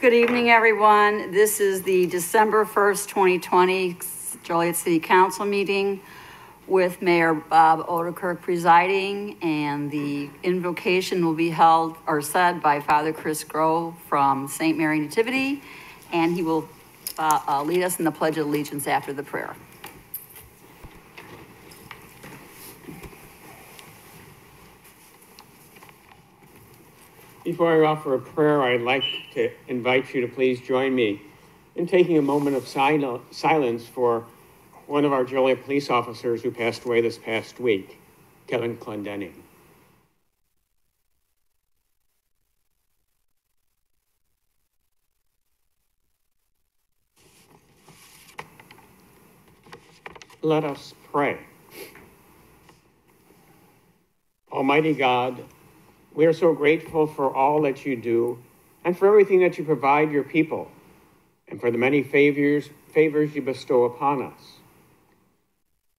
Good evening, everyone. This is the December 1st, 2020 Joliet City Council meeting with Mayor Bob Odekirk presiding, and the invocation will be held or said by Father Chris Grove from St. Mary Nativity, and he will lead us in the Pledge of Allegiance after the prayer. Before I offer a prayer, I'd like to invite you to please join me in taking a moment of silence for one of our Joliet police officers who passed away this past week, Kevin Clendenning. Let us pray. Almighty God, we are so grateful for all that you do and for everything that you provide your people and for the many favors you bestow upon us.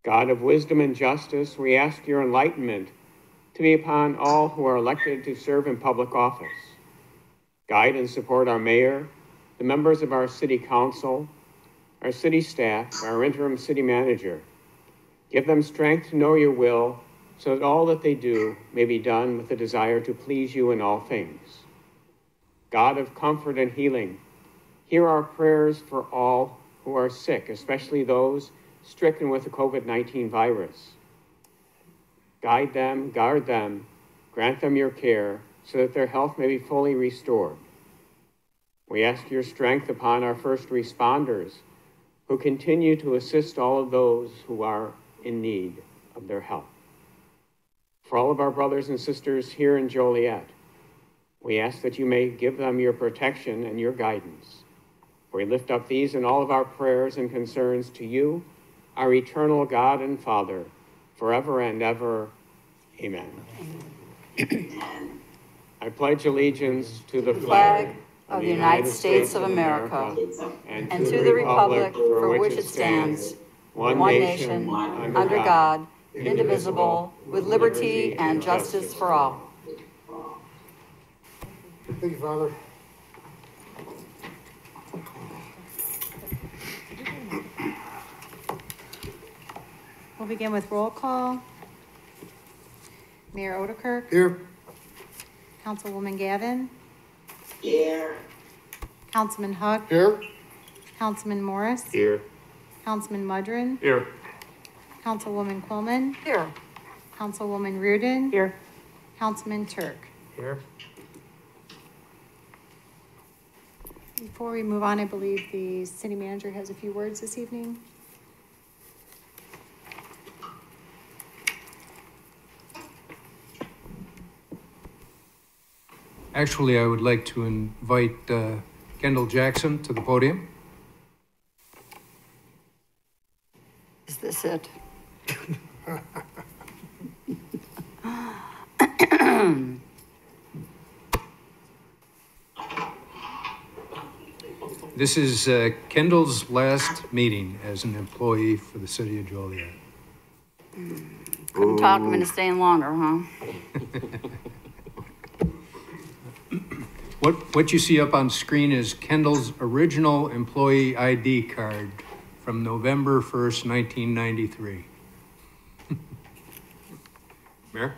God of wisdom and justice, we ask your enlightenment to be upon all who are elected to serve in public office. Guide and support our mayor, the members of our city council, our city staff, our interim city manager. Give them strength to know your will so that all that they do may be done with a desire to please you in all things. God of comfort and healing, hear our prayers for all who are sick, especially those stricken with the COVID-19 virus. Guide them, guard them, grant them your care so that their health may be fully restored. We ask your strength upon our first responders who continue to assist all of those who are in need of their help. For all of our brothers and sisters here in Joliet, we ask that you may give them your protection and your guidance. We lift up these and all of our prayers and concerns to you, our eternal God and Father, forever and ever. Amen. I pledge allegiance to the flag of the United States of America and to the republic for which it stands, one nation, under God, indivisible, with liberty and justice for all. Thank you, Father. We'll begin with roll call. Mayor Odekirk. Here. Councilwoman Gavin. Here. Councilman Huck. Here. Councilman Morris. Here. Councilman Mudrin. Here. Councilwoman Quillman. Here. Councilwoman Reardon. Here. Councilman Turk. Here. Before we move on, I believe the city manager has a few words this evening. Actually, I would like to invite Kendall Jackson to the podium. Is this it? This is Kendall's last meeting as an employee for the city of Joliet. Couldn't talk him into staying longer, huh? What you see up on screen is Kendall's original employee ID card from November 1st, 1993. Mayor?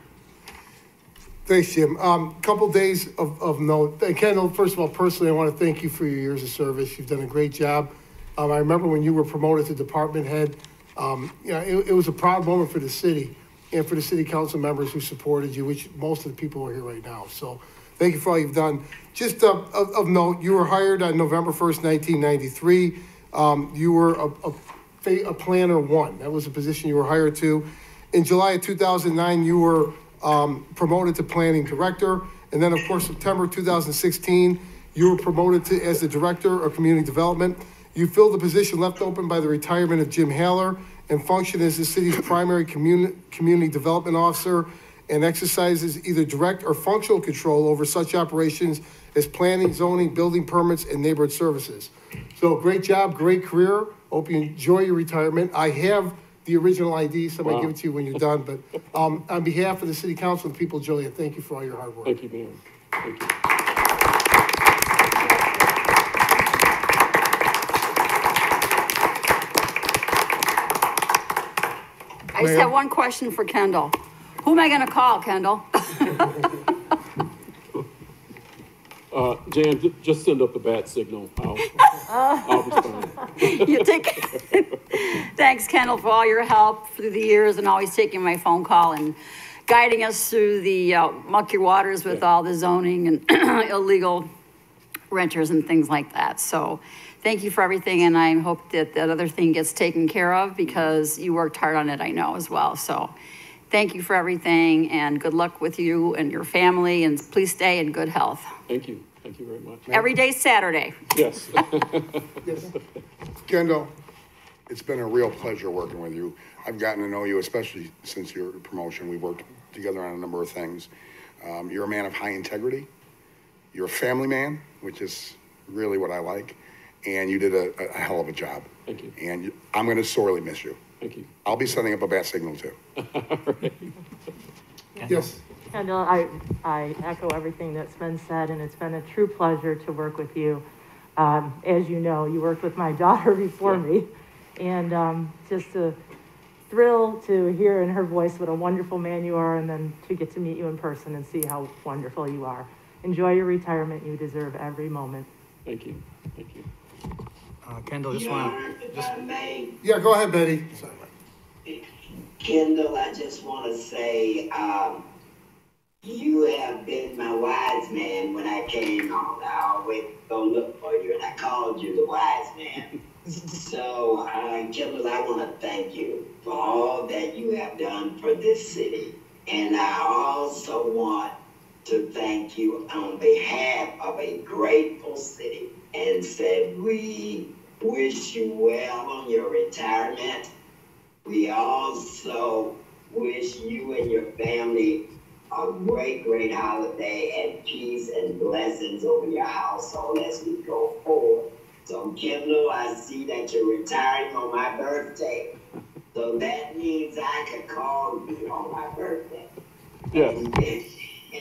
Thanks, Jim. Couple days of note. Kendall, first of all, personally, I want to thank you for your years of service. You've done a great job. I remember when you were promoted to department head, it was a proud moment for the city and for the city council members who supported you, which most of the people are here right now. So thank you for all you've done. Just of note, you were hired on November 1st, 1993. You were a planner one. That was the position you were hired to. In July of 2009, you were promoted to planning director. And then, of course, September 2016, you were promoted as the director of community development. You filled the position left open by the retirement of Jim Haller and functioned as the city's primary community development officer and exercises either direct or functional control over such operations as planning, zoning, building permits, and neighborhood services. So great job, great career. Hope you enjoy your retirement. I have the original ID, so I might give it to you when you're done. But on behalf of the City Council and the people of Joliet, thank you for all your hard work. Thank you, man. Thank you. I just have one question for Kendall. Who am I gonna call, Kendall? Jan, just send up the bat signal. I'll respond. You take, thanks, Kendall, for all your help through the years and always taking my phone call and guiding us through the mucky waters with all the zoning and illegal renters and things like that. So thank you for everything, and I hope that that other thing gets taken care of because you worked hard on it, I know, as well. So thank you for everything, and good luck with you and your family, and please stay in good health. Thank you. Thank you very much. Every day's Saturday. Yes. Kendall, it's been a real pleasure working with you. I've gotten to know you, especially since your promotion. We worked together on a number of things. You're a man of high integrity. You're a family man, which is really what I like. And you did a hell of a job. Thank you. And I'm going to sorely miss you. Thank you. I'll be setting up a bat signal too. Yes. Kendall, I echo everything that's been said, and it's been a true pleasure to work with you. As you know, you worked with my daughter before me, and just a thrill to hear in her voice what a wonderful man you are, and then to get to meet you in person and see how wonderful you are. Enjoy your retirement. You deserve every moment. Thank you. Thank you. Kendall, just Your want Honor, if I may, Yeah, go ahead, Betty. Sorry. Kendall, I just want to say, you have been my wise man when I came on. I always go look for you, and I called you the wise man. So, Kendall, I want to thank you for all that you have done for this city. And I also want to thank you on behalf of a grateful city and said, we wish you well on your retirement. We also wish you and your family a great, great holiday and peace and blessings over your household as we go forward. So, Kendall, I see that you're retiring on my birthday. So that means I could call you on my birthday. Yes.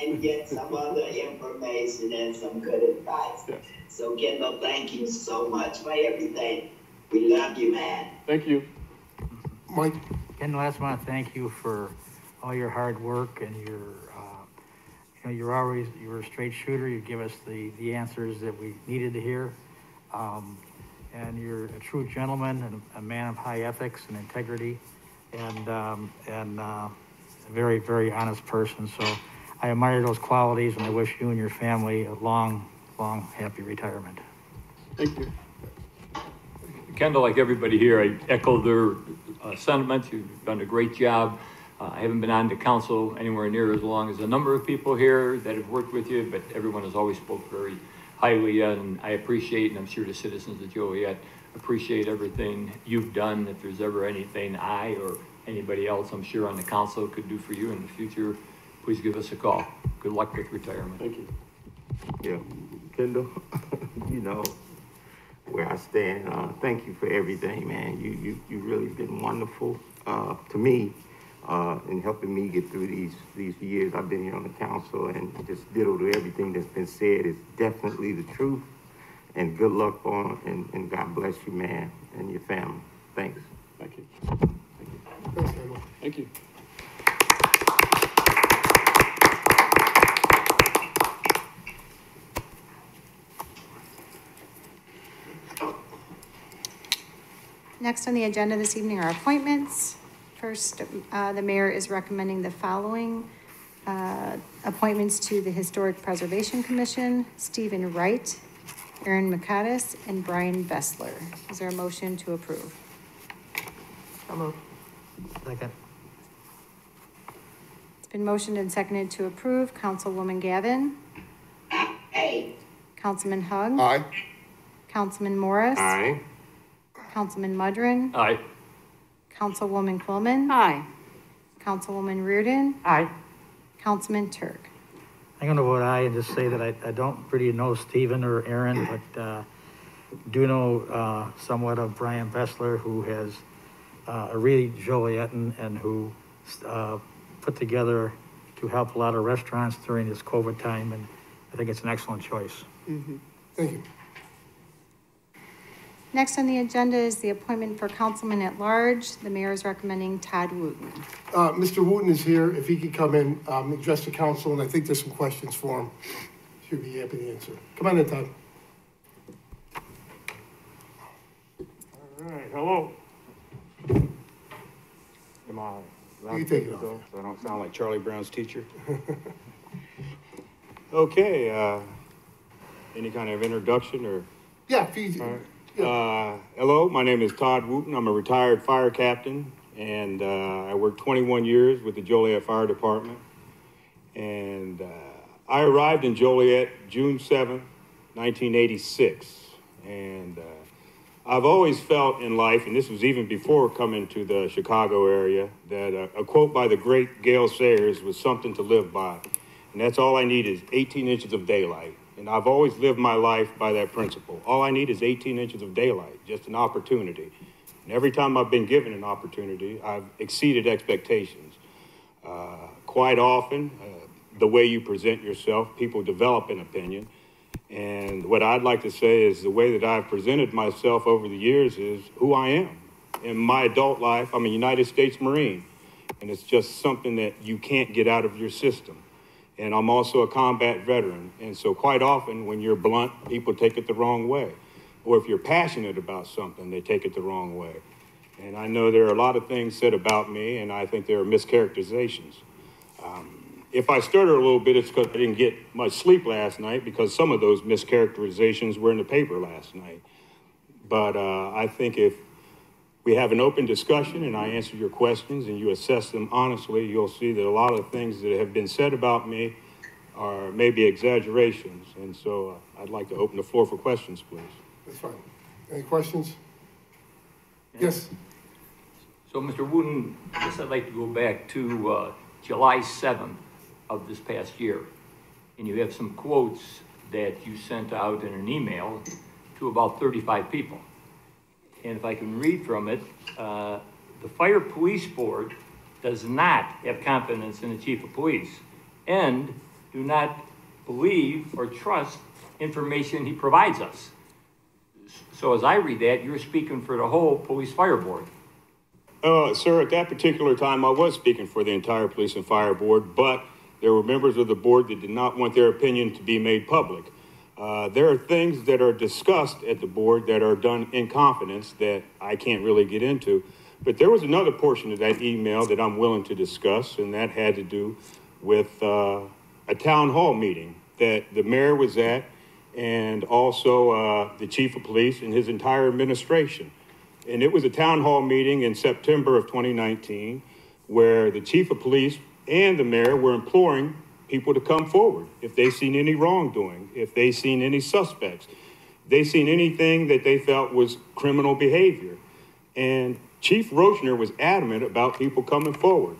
And get some other information and some good advice. Yes. So, Kendall, thank you so much for everything. We love you, man. Thank you. Mike? Kendall, I just want to thank you for all your hard work and your, you were a straight shooter. You give us the answers that we needed to hear. And you're a true gentleman and a man of high ethics and integrity, and a very, very honest person. So I admire those qualities, and I wish you and your family a long, long, happy retirement. Thank you. Kendall, like everybody here, I echo their sentiments. You've done a great job. I haven't been on the council anywhere near as long as a number of people here that have worked with you, but everyone has always spoke very highly, and I appreciate, and I'm sure the citizens of Joliet appreciate everything you've done. If there's ever anything I or anybody else, I'm sure on the council, could do for you in the future, please give us a call. Good luck with retirement. Thank you. Yeah, Kendall, you know where I stand. Thank you for everything, man. You really been wonderful to me in helping me get through these years I've been here on the council, and just ditto to everything that's been said is definitely the truth. And good luck and God bless you, man, and your family. Thanks. Thank you. Thanks, Kendall. Thank you. Next on the agenda this evening are appointments. First, the mayor is recommending the following appointments to the Historic Preservation Commission: Stephen Wright, Aaron McCadis, and Brian Vessler. Is there a motion to approve? So moved. Second. It's been motioned and seconded to approve. Councilwoman Gavin. Hey, Councilman Hug. Aye. Councilman Morris. Aye. Councilman Mudrin. Aye. Councilwoman Quillman. Hi. Councilwoman Reardon. Aye. Councilman Turk. I'm going to vote aye and just say that I don't really know Stephen or Aaron, but do know somewhat of Brian Vessler, who has a really Jolietan and who put together to help a lot of restaurants during this COVID time, and I think it's an excellent choice. Thank you. Next on the agenda is the appointment for Councilman at Large. The mayor is recommending Todd Wooten. Mr. Wooten is here. If he could come in, address the council, and I think there's some questions for him. He'll be happy to answer. Come on in, Todd. All right, hello. Am I allowed You to take take it it off. off so I don't sound like Charlie Brown's teacher? Okay, any kind of introduction or? Yeah, if you, Hello, my name is Todd Wooten. I'm a retired fire captain, and I worked 21 years with the Joliet Fire Department. And I arrived in Joliet June 7th, 1986. And I've always felt in life, and this was even before coming to the Chicago area, that a quote by the great Gale Sayers was something to live by. And that's all I need is 18 inches of daylight. And I've always lived my life by that principle. All I need is 18 inches of daylight, just an opportunity. And every time I've been given an opportunity, I've exceeded expectations. Quite often, the way you present yourself, people develop an opinion. And what I'd like to say is the way that I've presented myself over the years is who I am. In my adult life, I'm a United States Marine, and it's just something that you can't get out of your system. And I'm also a combat veteran. And so quite often when you're blunt, people take it the wrong way. Or if you're passionate about something, they take it the wrong way. And I know there are a lot of things said about me, and I think there are mischaracterizations. If I stutter a little bit, it's because I didn't get much sleep last night, because some of those mischaracterizations were in the paper last night. But I think if we have an open discussion and I answer your questions and you assess them honestly, you'll see that a lot of things that have been said about me are maybe exaggerations. And so I'd like to open the floor for questions, please. that's fine. Any questions? Yes. So, Mr. Wooten, I guess I'd like to go back to July 7th of this past year. And you have some quotes that you sent out in an email to about 35 people. And if I can read from it, the Fire Police Board does not have confidence in the Chief of Police and do not believe or trust information he provides us. So as I read that, you're speaking for the whole Police Fire Board. Sir, at that particular time, I was speaking for the entire Police and Fire Board, but there were members of the board that did not want their opinion to be made public. There are things that are discussed at the board that are done in confidence that I can't really get into. But there was another portion of that email that I'm willing to discuss, and that had to do with a town hall meeting that the mayor was at, and also the chief of police and his entire administration. And it was a town hall meeting in September of 2019 where the chief of police and the mayor were imploring people to come forward if they seen any wrongdoing, if they seen any suspects, they seen anything that they felt was criminal behavior. And Chief Rochner was adamant about people coming forward.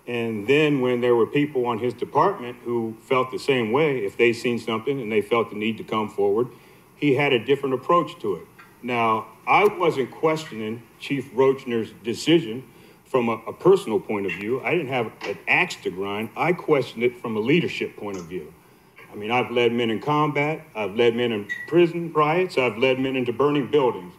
And then when there were people on his department who felt the same way, if they seen something and they felt the need to come forward, he had a different approach to it. Now, I wasn't questioning Chief Rochner's decision from a personal point of view. I didn't have an axe to grind. I questioned it from a leadership point of view. I mean, I've led men in combat, I've led men in prison riots, I've led men into burning buildings.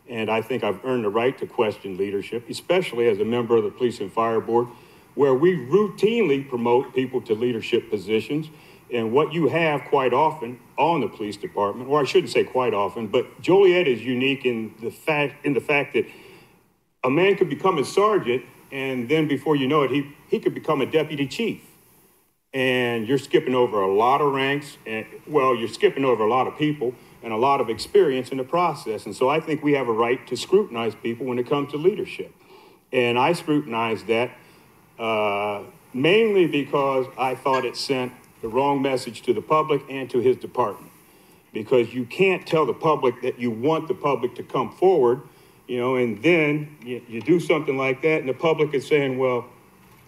And I think I've earned the right to question leadership, especially as a member of the Police and Fire Board, where we routinely promote people to leadership positions. And what you have quite often on the police department, or I shouldn't say quite often, but Joliet is unique in the fact that a man could become a sergeant, and then before you know it, he could become a deputy chief. And you're skipping over a lot of ranks, and well, you're skipping over a lot of people and a lot of experience in the process. And so I think we have a right to scrutinize people when it comes to leadership. And I scrutinized that mainly because I thought it sent the wrong message to the public and to his department. Because you can't tell the public that you want the public to come forward, and then you do something like that, and the public is saying, well,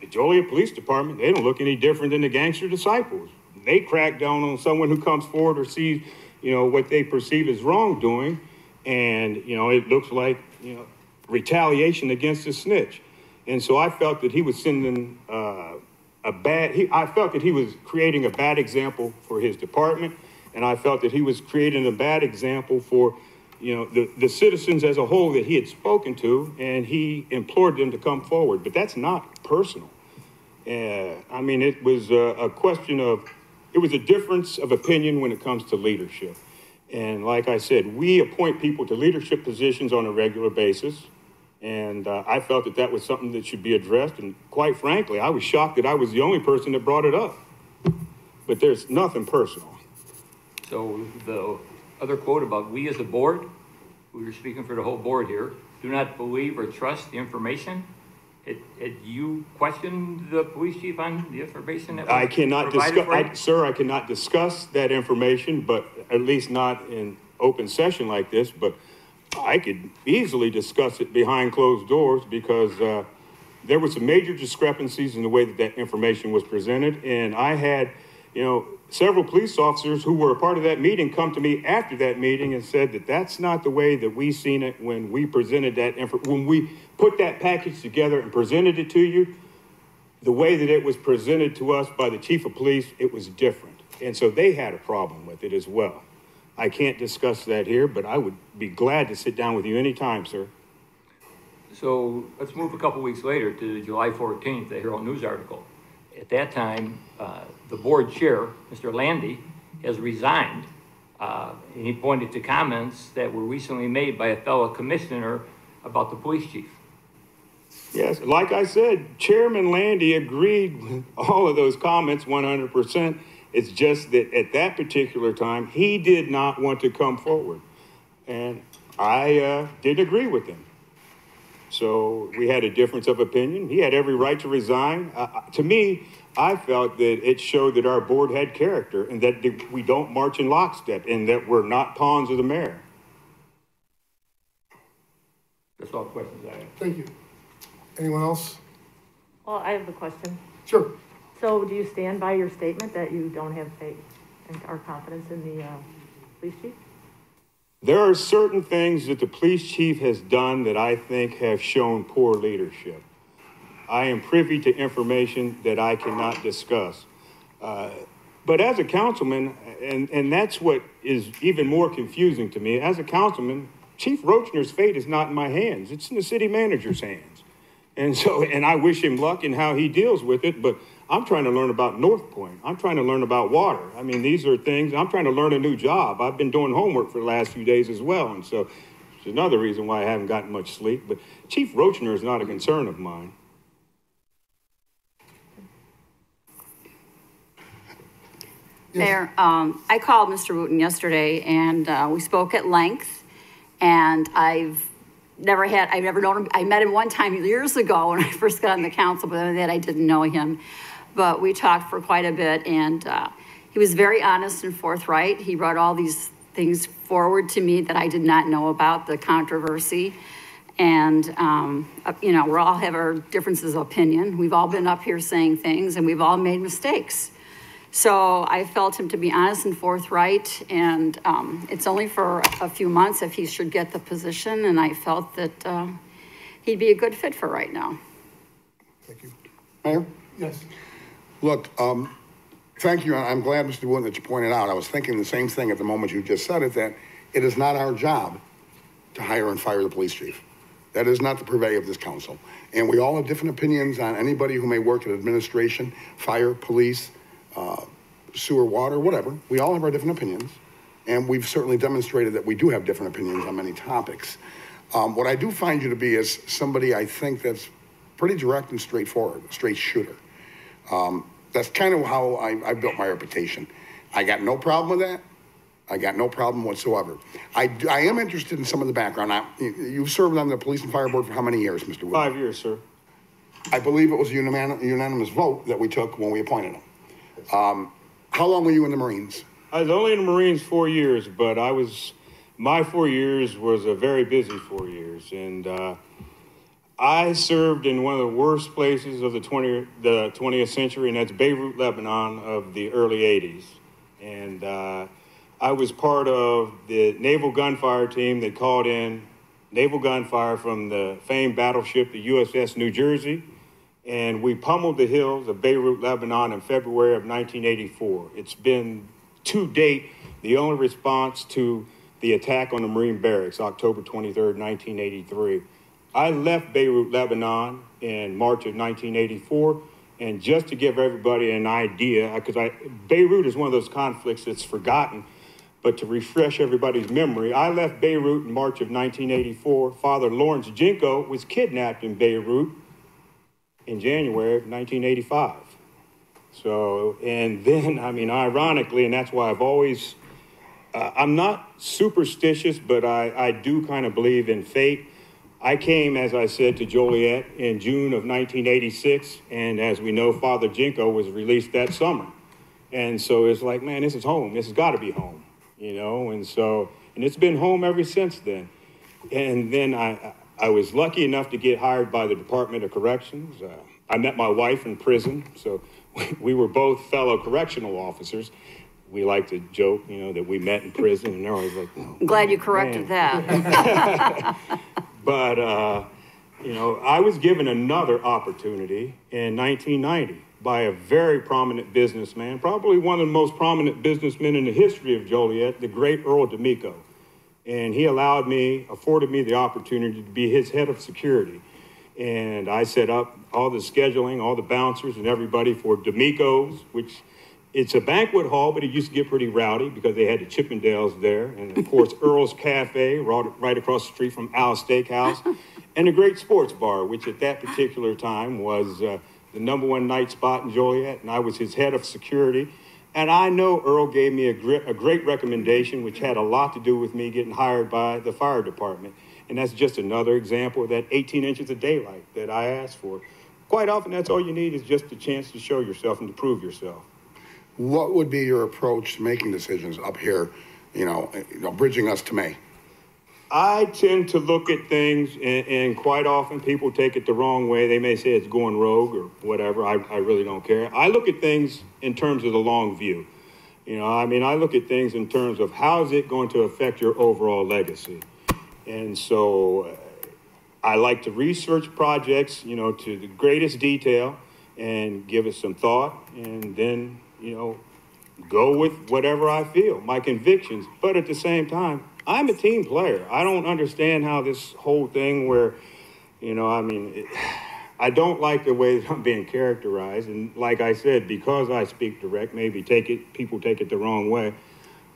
the Joliet Police Department, they don't look any different than the gangster disciples. They crack down on someone who comes forward or sees, what they perceive as wrongdoing, and, it looks like, retaliation against a snitch. And so I felt that he was sending I felt that he was creating a bad example for his department, and I felt that he was creating a bad example for you know, the citizens as a whole that he had spoken to, and he implored them to come forward. But that's not personal. I mean, it was a question of, it was a difference of opinion when it comes to leadership. And like I said, we appoint people to leadership positions on a regular basis. And I felt that that was something that should be addressed. And quite frankly, I was shocked that I was the only person that brought it up. But there's nothing personal. So the other quote about we as a board, we were speaking for the whole board here, do not believe or trust the information. Had you questioned the police chief on the information that was I cannot discuss, sir, I cannot discuss that information, but at least not in open session like this, but I could easily discuss it behind closed doors because there were some major discrepancies in the way that that information was presented. And I had, you know, several police officers who were a part of that meeting come to me after that meeting and said that that's not the way that we seen it when we presented that when we put that package together and presented it to you. The way that it was presented to us by the chief of police, it was different. And so they had a problem with it as well. I can't discuss that here, but I would be glad to sit down with you anytime, sir. So let's move a couple weeks later to July 14th, the Herald News article. At that time, the board chair, Mr. Landy, has resigned. And he pointed to comments that were recently made by a fellow commissioner about the police chief. Yes, like I said, Chairman Landy agreed with all of those comments 100%. It's just that at that particular time, he did not want to come forward. And I didn't agree with him. So we had a difference of opinion. He had every right to resign. To me, I felt that it showed that our board had character and that we don't march in lockstep and that we're not pawns of the mayor. That's all the questions I have. Thank you. Anyone else? Well, I have a question. Sure. So do you stand by your statement that you don't have faith or confidence in the police chief? There are certain things that the police chief has done that I think have shown poor leadership. I am privy to information that I cannot discuss. But as a councilman, and that's what is even more confusing to me, as a councilman, Chief Roachner's fate is not in my hands. It's in the city manager's hands. And I wish him luck in how he deals with it, but I'm trying to learn about North Point. I'm trying to learn about water. I mean, these are things, I'm trying to learn a new job. I've been doing homework for the last few days as well. And so it's another reason why I haven't gotten much sleep. But Chief Roachner is not a concern of mine. Yes. Mayor, I called Mr. Wooten yesterday and we spoke at length, and I've never known him. I met him one time years ago when I first got on the council, but other than that, I didn't know him. But we talked for quite a bit, and he was very honest and forthright. He brought all these things forward to me that I did not know about, the controversy. And, you know, we all have our differences of opinion. We've all been up here saying things, and we've all made mistakes. So I felt him to be honest and forthright, and it's only for a few months if he should get the position, and I felt that he'd be a good fit for right now. Thank you. Mayor? Yes. Look, thank you. I'm glad, Mr. Wood, that you pointed out. I was thinking the same thing at the moment you just said it, that it is not our job to hire and fire the police chief. That is not the purvey of this council. And we all have different opinions on anybody who may work in administration, fire, police, sewer, water, whatever. We all have our different opinions. And we've certainly demonstrated that we do have different opinions on many topics. What I do find you to be is somebody I think that's pretty direct and straightforward, a straight shooter. That's kind of how I built my reputation. I got no problem with that. I got no problem whatsoever. I am interested in some of the background. You've served on the police and fire board for how many years, Mr. Wood? 5 years, sir. I believe it was a unanimous vote that we took when we appointed him. How long were you in the Marines? I was only in the Marines 4 years, but my 4 years was a very busy 4 years. And I served in one of the worst places of the 20th century, and that's Beirut, Lebanon of the early 80s. And I was part of the naval gunfire team that called in naval gunfire from the famed battleship, the USS New Jersey. And we pummeled the hills of Beirut, Lebanon in February of 1984. It's been, to date, the only response to the attack on the Marine Barracks, October 23rd, 1983. I left Beirut, Lebanon in March of 1984. And just to give everybody an idea, because Beirut is one of those conflicts that's forgotten, but to refresh everybody's memory, I left Beirut in March of 1984. Father Lawrence Jinko was kidnapped in Beirut in January of 1985. So, and then, I mean, ironically, and that's why I've always, I'm not superstitious, but I do kind of believe in fate. I came, as I said, to Joliet in June of 1986, and as we know, Father Jinko was released that summer. And so it's like, man, this is home. This has got to be home, you know? And so, and it's been home ever since then. And then I was lucky enough to get hired by the Department of Corrections. I met my wife in prison, so we were both fellow correctional officers. We like to joke, you know, that we met in prison, and they're always like, oh, I'm glad you corrected that. But, you know, I was given another opportunity in 1990 by a very prominent businessman, probably one of the most prominent businessmen in the history of Joliet, the great Earl D'Amico. And he afforded me the opportunity to be his head of security. And I set up all the scheduling, all the bouncers and everybody for D'Amico's, which it's a banquet hall, but it used to get pretty rowdy because they had the Chippendales there. And of course, Earl's Cafe, right across the street from Al's Steakhouse, and the Great Sports Bar, which at that particular time was the #1 night spot in Joliet. And I was his head of security. And I know Earl gave me a great recommendation, which had a lot to do with me getting hired by the fire department. And that's just another example of that 18 inches of daylight that I asked for. Quite often, that's all you need is just a chance to show yourself and to prove yourself. What would be your approach to making decisions up here, you know, bridging us to May? I tend to look at things, and quite often people take it the wrong way. They may say it's going rogue or whatever. I really don't care. I look at things in terms of the long view. You know, I mean, I look at things in terms of how is it going to affect your overall legacy. And so I like to research projects, you know, to the greatest detail and give it some thought, and then, you know, go with whatever I feel, my convictions. But at the same time, I'm a team player. I don't understand how this whole thing where, you know, I mean, I don't like the way that I'm being characterized. And like I said, because I speak direct, maybe people take it the wrong way.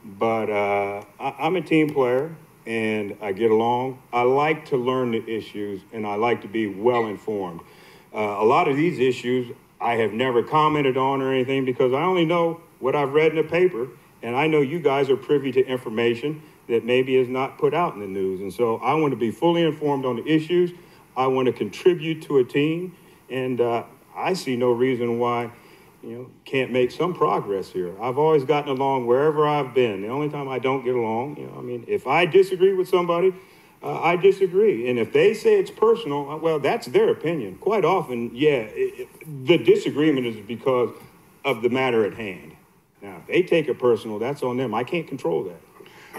But I'm a team player and I get along. I like to learn the issues and I like to be well informed. A lot of these issues I have never commented on or anything because I only know what I've read in the paper, and I know you guys are privy to information that maybe is not put out in the news. And so I want to be fully informed on the issues. I want to contribute to a team, and I see no reason why, you know, can't make some progress here. I've always gotten along wherever I've been. The only time I don't get along, you know, I mean, if I disagree with somebody, I disagree. And if they say it's personal, well, that's their opinion. Quite often, yeah, the disagreement is because of the matter at hand. Now, if they take it personal, that's on them. I can't control that.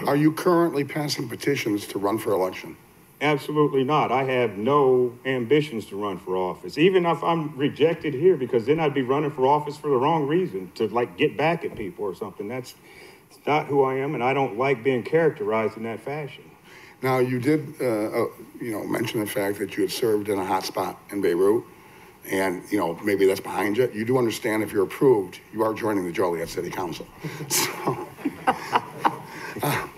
Are you currently passing petitions to run for election? Absolutely not. I have no ambitions to run for office, even if I'm rejected here, because then I'd be running for office for the wrong reason, to like get back at people or something. That's not who I am, and I don't like being characterized in that fashion. Now, you did, you know, mention the fact that you had served in a hot spot in Beirut, and, you know, maybe that's behind you. You do understand if you're approved, you are joining the Joliet City Council. So,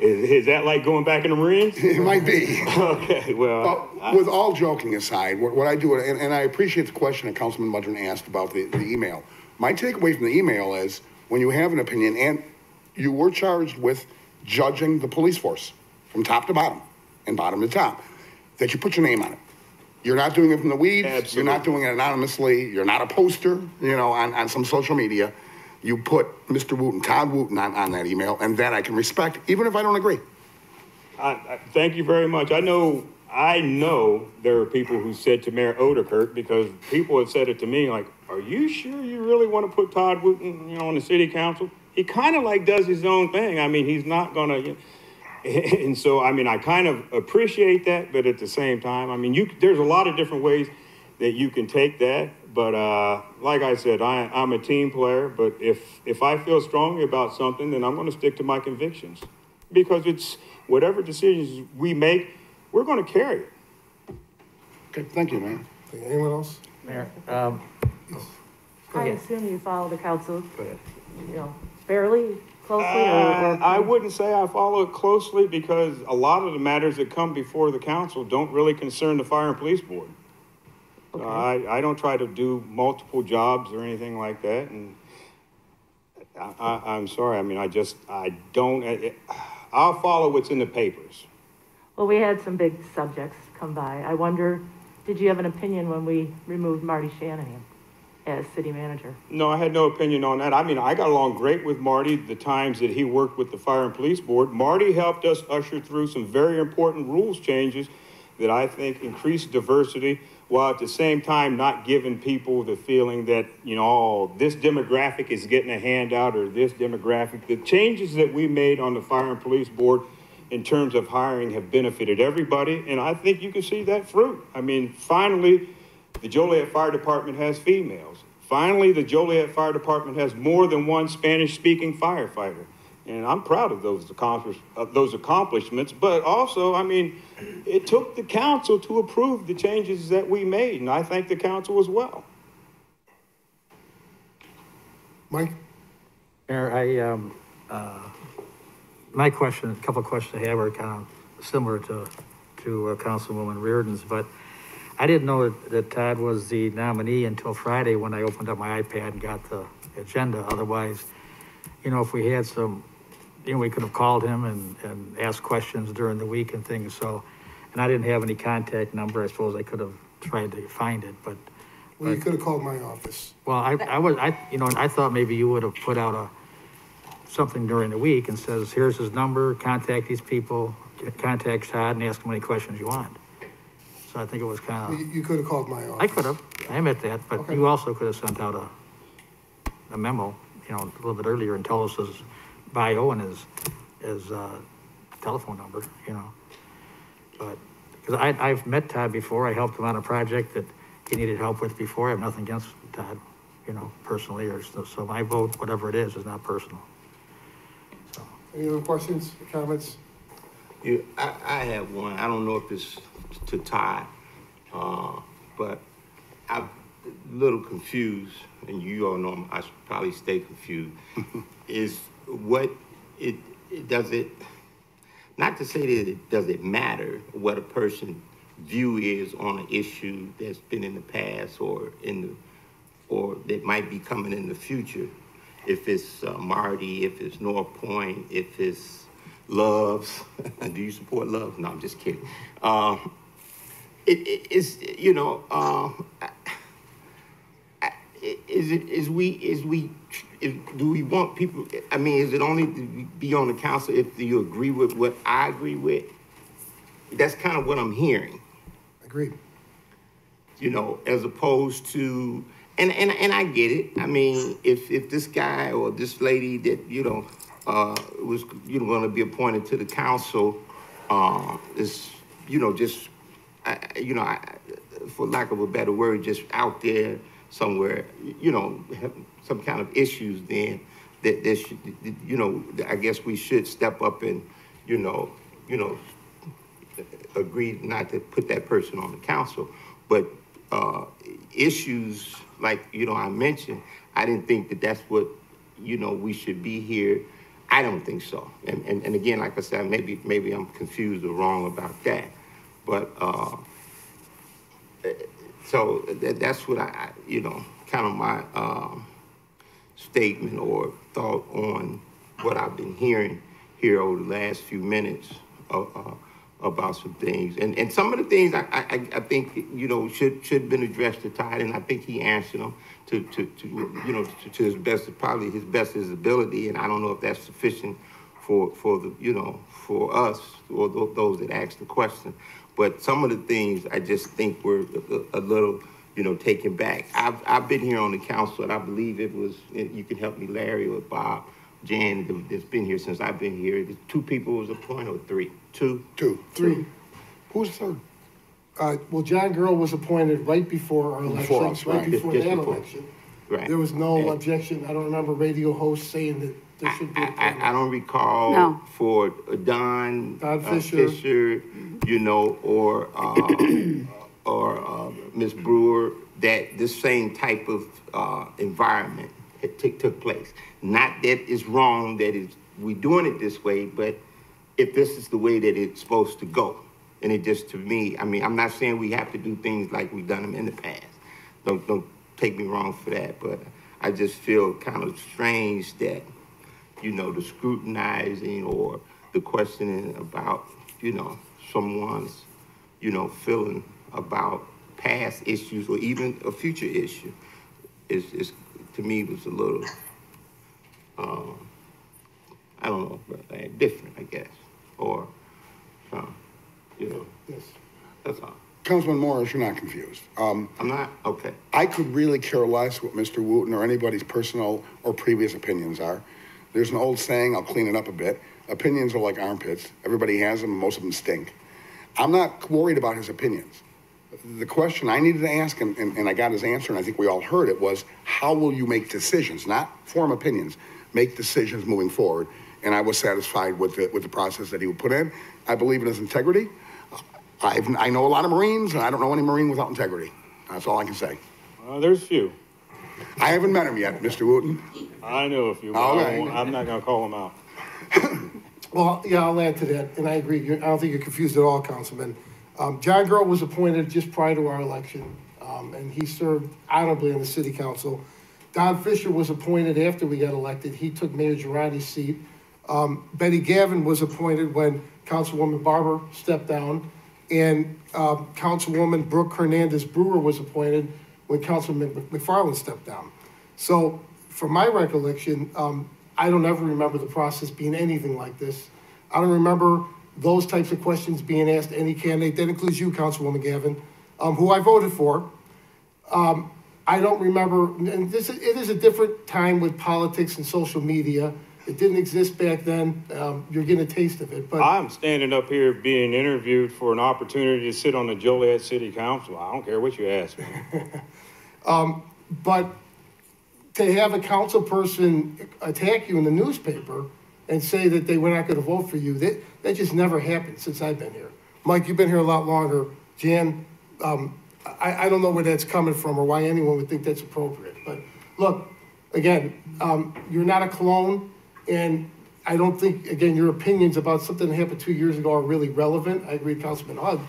is that like going back in the Marines? It might be. Okay, well. With all joking aside, what I do, and I appreciate the question that Councilman Mudgeon asked about the email. My takeaway from the email is when you have an opinion, and you were charged with judging the police force from top to bottom and bottom to top, that you put your name on it. You're not doing it from the weeds. Absolutely. You're not doing it anonymously. You're not a poster, you know, on some social media. You put Mr. Wooten, Todd Wooten on that email, and that I can respect, even if I don't agree. Thank you very much. I know there are people who said to Mayor Odekirk, because people have said it to me, like, are you sure you really want to put Todd Wooten, you know, on the city council? He kind of like does his own thing. I mean, he's not going to, you know, and so, I mean, I kind of appreciate that, but at the same time, I mean, there's a lot of different ways that you can take that. But like I said, I'm a team player. But if I feel strongly about something, then I'm going to stick to my convictions, because whatever decisions we make, we're going to carry it. Okay, thank you, man. Anyone else? Mayor, I assume you follow the council, you know, fairly closely, or? I wouldn't say I follow it closely because a lot of the matters that come before the council don't really concern the fire and police board. Okay. I don't try to do multiple jobs or anything like that, and I'm sorry. I mean, I'll follow what's in the papers. Well, we had some big subjects come by. I wonder, did you have an opinion when we removed Marty Shanahan as city manager? No, I had no opinion on that. I mean, I got along great with Marty the times that he worked with the fire and police board. Marty helped us usher through some very important rules changes that I think increased diversity, while at the same time not giving people the feeling that, you know, oh, this demographic is getting a handout or this demographic. The changes that we made on the fire and police board in terms of hiring have benefited everybody, and I think you can see that fruit. I mean, finally, the Joliet Fire Department has females. Finally, the Joliet Fire Department has more than one Spanish-speaking firefighter. And I'm proud of those accomplishments, but also, I mean, it took the council to approve the changes that we made, and I thank the council as well. Mike? Mayor, my question, a couple of questions I have are kind of similar to Councilwoman Reardon's, but I didn't know that Todd was the nominee until Friday when I opened up my iPad and got the agenda. Otherwise, you know, if we had some, you know, we could have called him and asked questions during the week and things. So, and I didn't have any contact number. I suppose I could have tried to find it, but. Well, you could have called my office. Well, I thought maybe you would have put out something during the week and says, here's his number, contact these people, contact Todd and ask him any questions you want. So I think it was kind of. You could have called my office. I could have, I admit that, but okay. You also could have sent out a memo, you know, a little bit earlier and told us his bio and his telephone number, you know. But, because I've met Todd before, I helped him on a project that he needed help with before. I have nothing against Todd, you know, personally, or so my vote, whatever it is not personal. So. Any other questions, comments? Yeah, I have one. I don't know if it's to Todd, but I'm a little confused, and you all know I should probably stay confused, is what it does it, not to say that it doesn't matter what a person's view is on an issue that's been in the past or that might be coming in the future. If it's Marty, if it's North Point, if it's Loves, do you support Love? No, I'm just kidding. It's you know, do we want people? I mean, is it only to be on the council if you agree with what I agree with? That's kind of what I'm hearing. Agreed. You know, as opposed to, and I get it. I mean, if this guy or this lady that, you know, was, you know, going to be appointed to the council, is, you know, just, you know, for lack of a better word, just out there somewhere, you know, have some kind of issues, then that there should, you know, I guess we should step up and, you know, agree not to put that person on the council. But issues like, you know, I mentioned, I didn't think that that's what, you know, we should be here. I don't think so. And again, like I said, maybe I'm confused or wrong about that. But so that's what I, you know, kind of my statement or thought on what I've been hearing here over the last few minutes about some things. And some of the things I think, you know, should have been addressed to Todd, and I think he answered them to you know, to his best, probably his best of his ability. And I don't know if that's sufficient for the, you know, for us or those that asked the question. But some of the things I just think were a little, you know, taken back. I've been here on the council, and I believe it was, you can help me, Larry or Bob, Jan, that's been here since I've been here. 2 people was appointed, or 3? 2? 2. 3. Who's the third? Well, John Girl was appointed right before our election, before us, right. before Just that before. election. Right. There was no objection. I don't remember radio hosts saying that there should be. I don't recall No. for Don Fisher. Fisher, you know, or Ms. Brewer, that this same type of environment took place. Not that it's wrong that we're doing it this way, but if this is the way that it's supposed to go. And it just, to me, I mean, I'm not saying we have to do things like we've done them in the past. Don't take me wrong for that, but I just feel kind of strange that, you know, the scrutinizing or the questioning about, you know, someone's, you know, feeling about past issues or even a future issue is to me was a little, I don't know, different, I guess, or, you know, Yes. that's all. Councilman Morris, you're not confused. I'm not? Okay. I could really care less what Mr. Wooten or anybody's personal or previous opinions are. There's an old saying, I'll clean it up a bit. Opinions are like armpits. Everybody has them, and most of them stink. I'm not worried about his opinions. The question I needed to ask, and I got his answer, and I think we all heard it, was how will you make decisions, not form opinions, make decisions moving forward. And I was satisfied with the process that he would put in. I believe in his integrity. I know a lot of Marines, and I don't know any Marine without integrity. That's all I can say. There's few. I haven't met him yet, Mr. Wooten. I know a few, but I'm not going to call them out. Well, yeah, I'll add to that, and I agree. I don't think you're confused at all, Councilman. John Groh was appointed just prior to our election, and he served honorably on the city council. Don Fisher was appointed after we got elected. He took Mayor Girardi's seat. Betty Gavin was appointed when Councilwoman Barber stepped down, and Councilwoman Brooke Hernandez Brewer was appointed when Councilman McFarland stepped down. So, from my recollection, I don't ever remember the process being anything like this. I don't remember those types of questions being asked to any candidate. That includes you, Councilwoman Gavin, who I voted for. I don't remember, and it is a different time with politics and social media. It didn't exist back then. You're getting a taste of it. But I'm standing up here being interviewed for an opportunity to sit on the Joliet City Council. I don't care what you ask me. But to have a council person attack you in the newspaper and say that they were not going to vote for you, that just never happened since I've been here. Mike, you've been here a lot longer. Jan, I don't know where that's coming from or why anyone would think that's appropriate. But look, again, you're not a clone. And I don't think, again, your opinions about something that happened 2 years ago are really relevant. I agree with Councilman Hugg.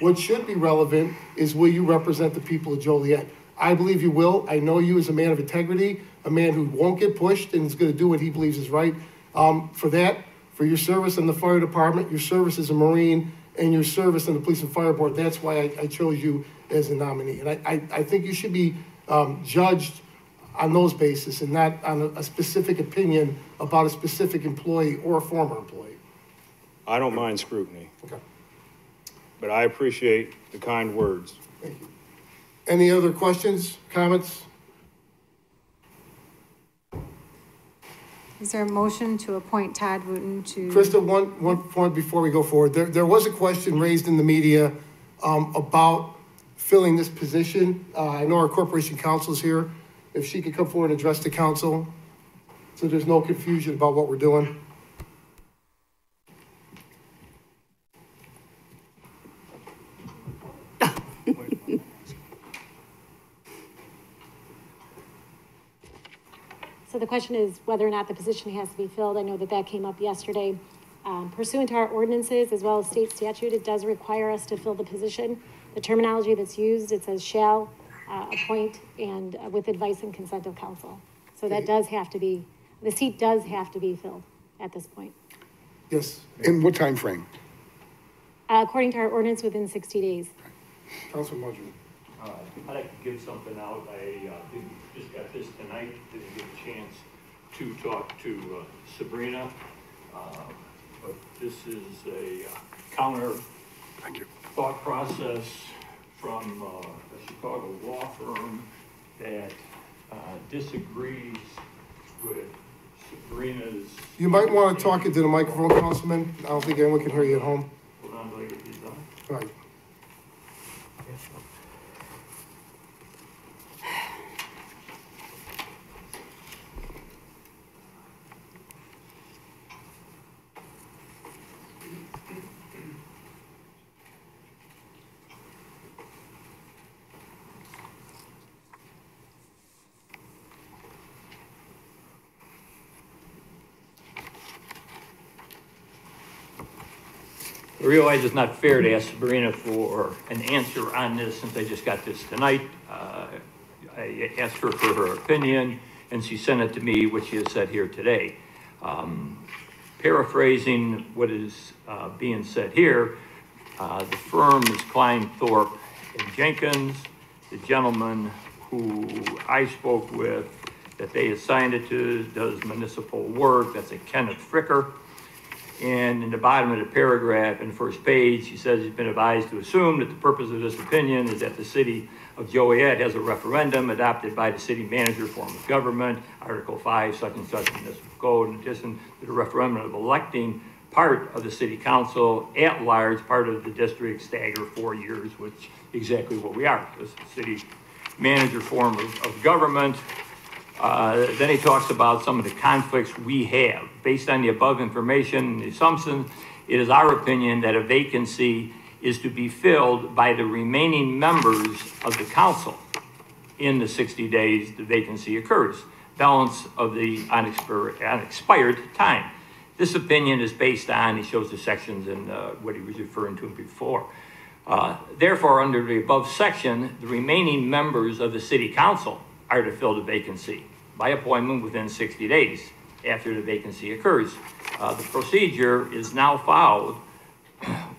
What should be relevant is will you represent the people of Joliet? I believe you will. I know you as a man of integrity, a man who won't get pushed and is going to do what he believes is right. For your service in the fire department, your service as a Marine, and your service on the police and fire board, that's why I chose you as a nominee. And I think you should be judged on those bases and not on a specific opinion about a specific employee or a former employee. I don't mind scrutiny. Okay. But I appreciate the kind words. Thank you. Any other questions, comments? Is there a motion to appoint Todd Wooten to? Krista, one point before we go forward. There was a question raised in the media about filling this position. I know our corporation counsel is here. If she could come forward and address the council, so there's no confusion about what we're doing. So the question is whether or not the position has to be filled. I know that came up yesterday. Pursuant to our ordinances as well as state statute, it does require us to fill the position. The terminology that's used, it says shall appoint and with advice and consent of council. So that does have to be, the seat does have to be filled at this point. Yes. In what time frame? According to our ordinance, within 60 days. Councilman Marjorie. I'd like to give something out. I just got this tonight. Didn't get a chance to talk to Sabrina. But this is a counter thought process from a Chicago law firm that disagrees with Sabrina's. You might want to talk into the microphone, Councilman. I don't think anyone can hear you at home. Hold on till I get these done. All right. I realize it's not fair to ask Sabrina for an answer on this since I just got this tonight. I asked her for her opinion, and she sent it to me, which she has said here today. Paraphrasing what is being said here, the firm is Klein, Thorpe, and Jenkins. The gentleman who I spoke with, that they assigned it to, does municipal work. That's a Kenneth Fricker. And in the bottom of the paragraph, in the first page, he says he's been advised to assume that the purpose of this opinion is that the city of Joliet has a referendum adopted by the city manager form of government, Article 5, such and such municipal code, in addition to the referendum of electing part of the city council at large, part of the district, stagger 4 years, which exactly what we are, this city manager form of government. Then he talks about some of the conflicts we have. Based on the above information and the assumptions, it is our opinion that a vacancy is to be filled by the remaining members of the council in the 60 days the vacancy occurs, balance of the unexpired time. This opinion is based on, he shows the sections in what he was referring to before. Therefore, under the above section, the remaining members of the city council are to fill the vacancy by appointment within 60 days after the vacancy occurs. The procedure is now followed,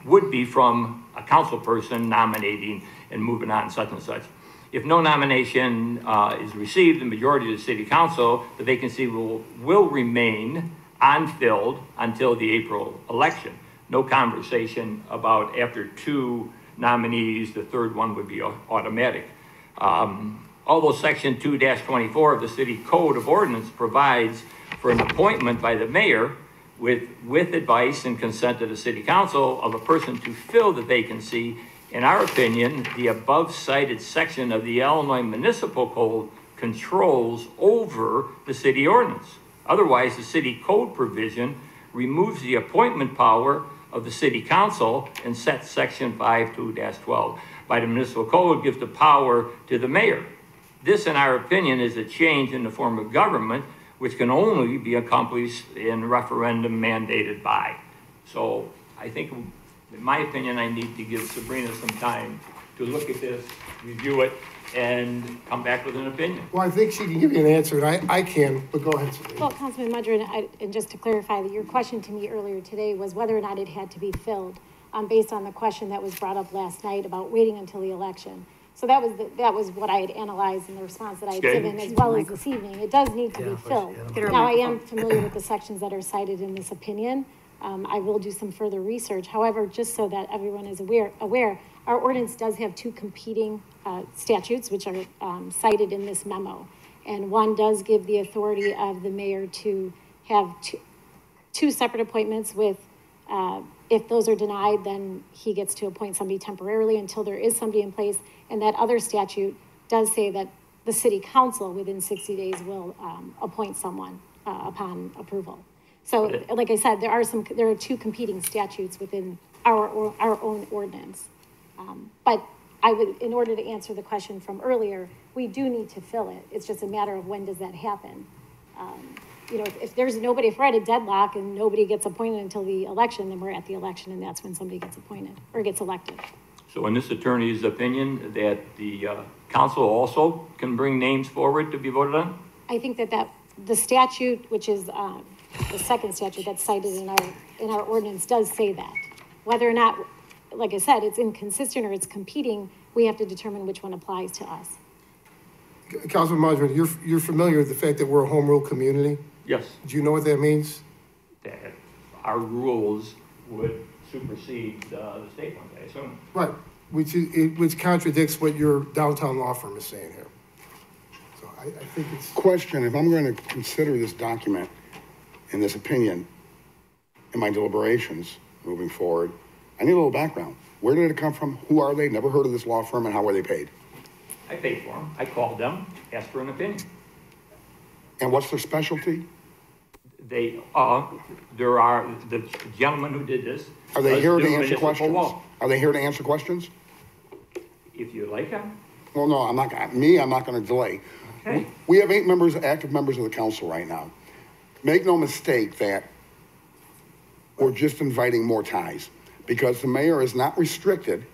would be from a council person nominating and moving on such and such. If no nomination is received, the majority of the city council, the vacancy will remain unfilled until the April election. No conversation about after 2 nominees, the third one would be automatic. Although section 2-24 of the city code of ordinance provides for an appointment by the mayor with advice and consent of the city council of a person to fill the vacancy, in our opinion, the above cited section of the Illinois Municipal Code controls over the city ordinance. Otherwise, the city code provision removes the appointment power of the city council and sets section 5.2-12 by the municipal code gives the power to the mayor. This, in our opinion, is a change in the form of government which can only be accomplished in referendum mandated by. So I think, in my opinion, I need to give Sabrina some time to look at this, review it, and come back with an opinion. Well, I think she can give you an answer, and I can, but go ahead, Sabrina. Well, Councilman Mudron, and just to clarify, that your question to me earlier today was whether or not it had to be filled, based on the question that was brought up last night about waiting until the election. So that was what I had analyzed in the response that I had given, as well as this evening. It does need to be filled. Now, I am familiar with the sections that are cited in this opinion. I will do some further research. However, just so that everyone is aware, our ordinance does have 2 competing statutes, which are cited in this memo. And one does give the authority of the mayor to have two separate appointments with, if those are denied, then he gets to appoint somebody temporarily until there is somebody in place. And that other statute does say that the city council within 60 days will appoint someone upon approval. So like I said, there are 2 competing statutes within our own ordinance. But I would, in order to answer the question from earlier, we do need to fill it. It's just a matter of when does that happen. You know, if we're at a deadlock and nobody gets appointed until the election, then we're at the election and that's when somebody gets appointed or gets elected. So in this attorney's opinion, that the council also can bring names forward to be voted on? I think that the statute, which is the second statute that's cited in our ordinance, does say that. Whether or not, like I said, it's inconsistent or it's competing, we have to determine which one applies to us. Councilman Mudron, you're familiar with the fact that we're a home rule community? Yes. Do you know what that means? That our rules would supersede the state ones, I assume. Right, which contradicts what your downtown law firm is saying here. So I think it's... Question, if I'm going to consider this document and this opinion in my deliberations moving forward, I need a little background. Where did it come from? Who are they? Never heard of this law firm, and how were they paid? I paid for them. I called them, asked for an opinion. And what's their specialty? There are the gentleman who did this. Are they here to answer questions? Are they here to answer questions? If you like them. Well, no, I'm not going to delay. Okay. We have 8 active members of the council right now. Make no mistake that we're just inviting more ties. because the mayor is not restricted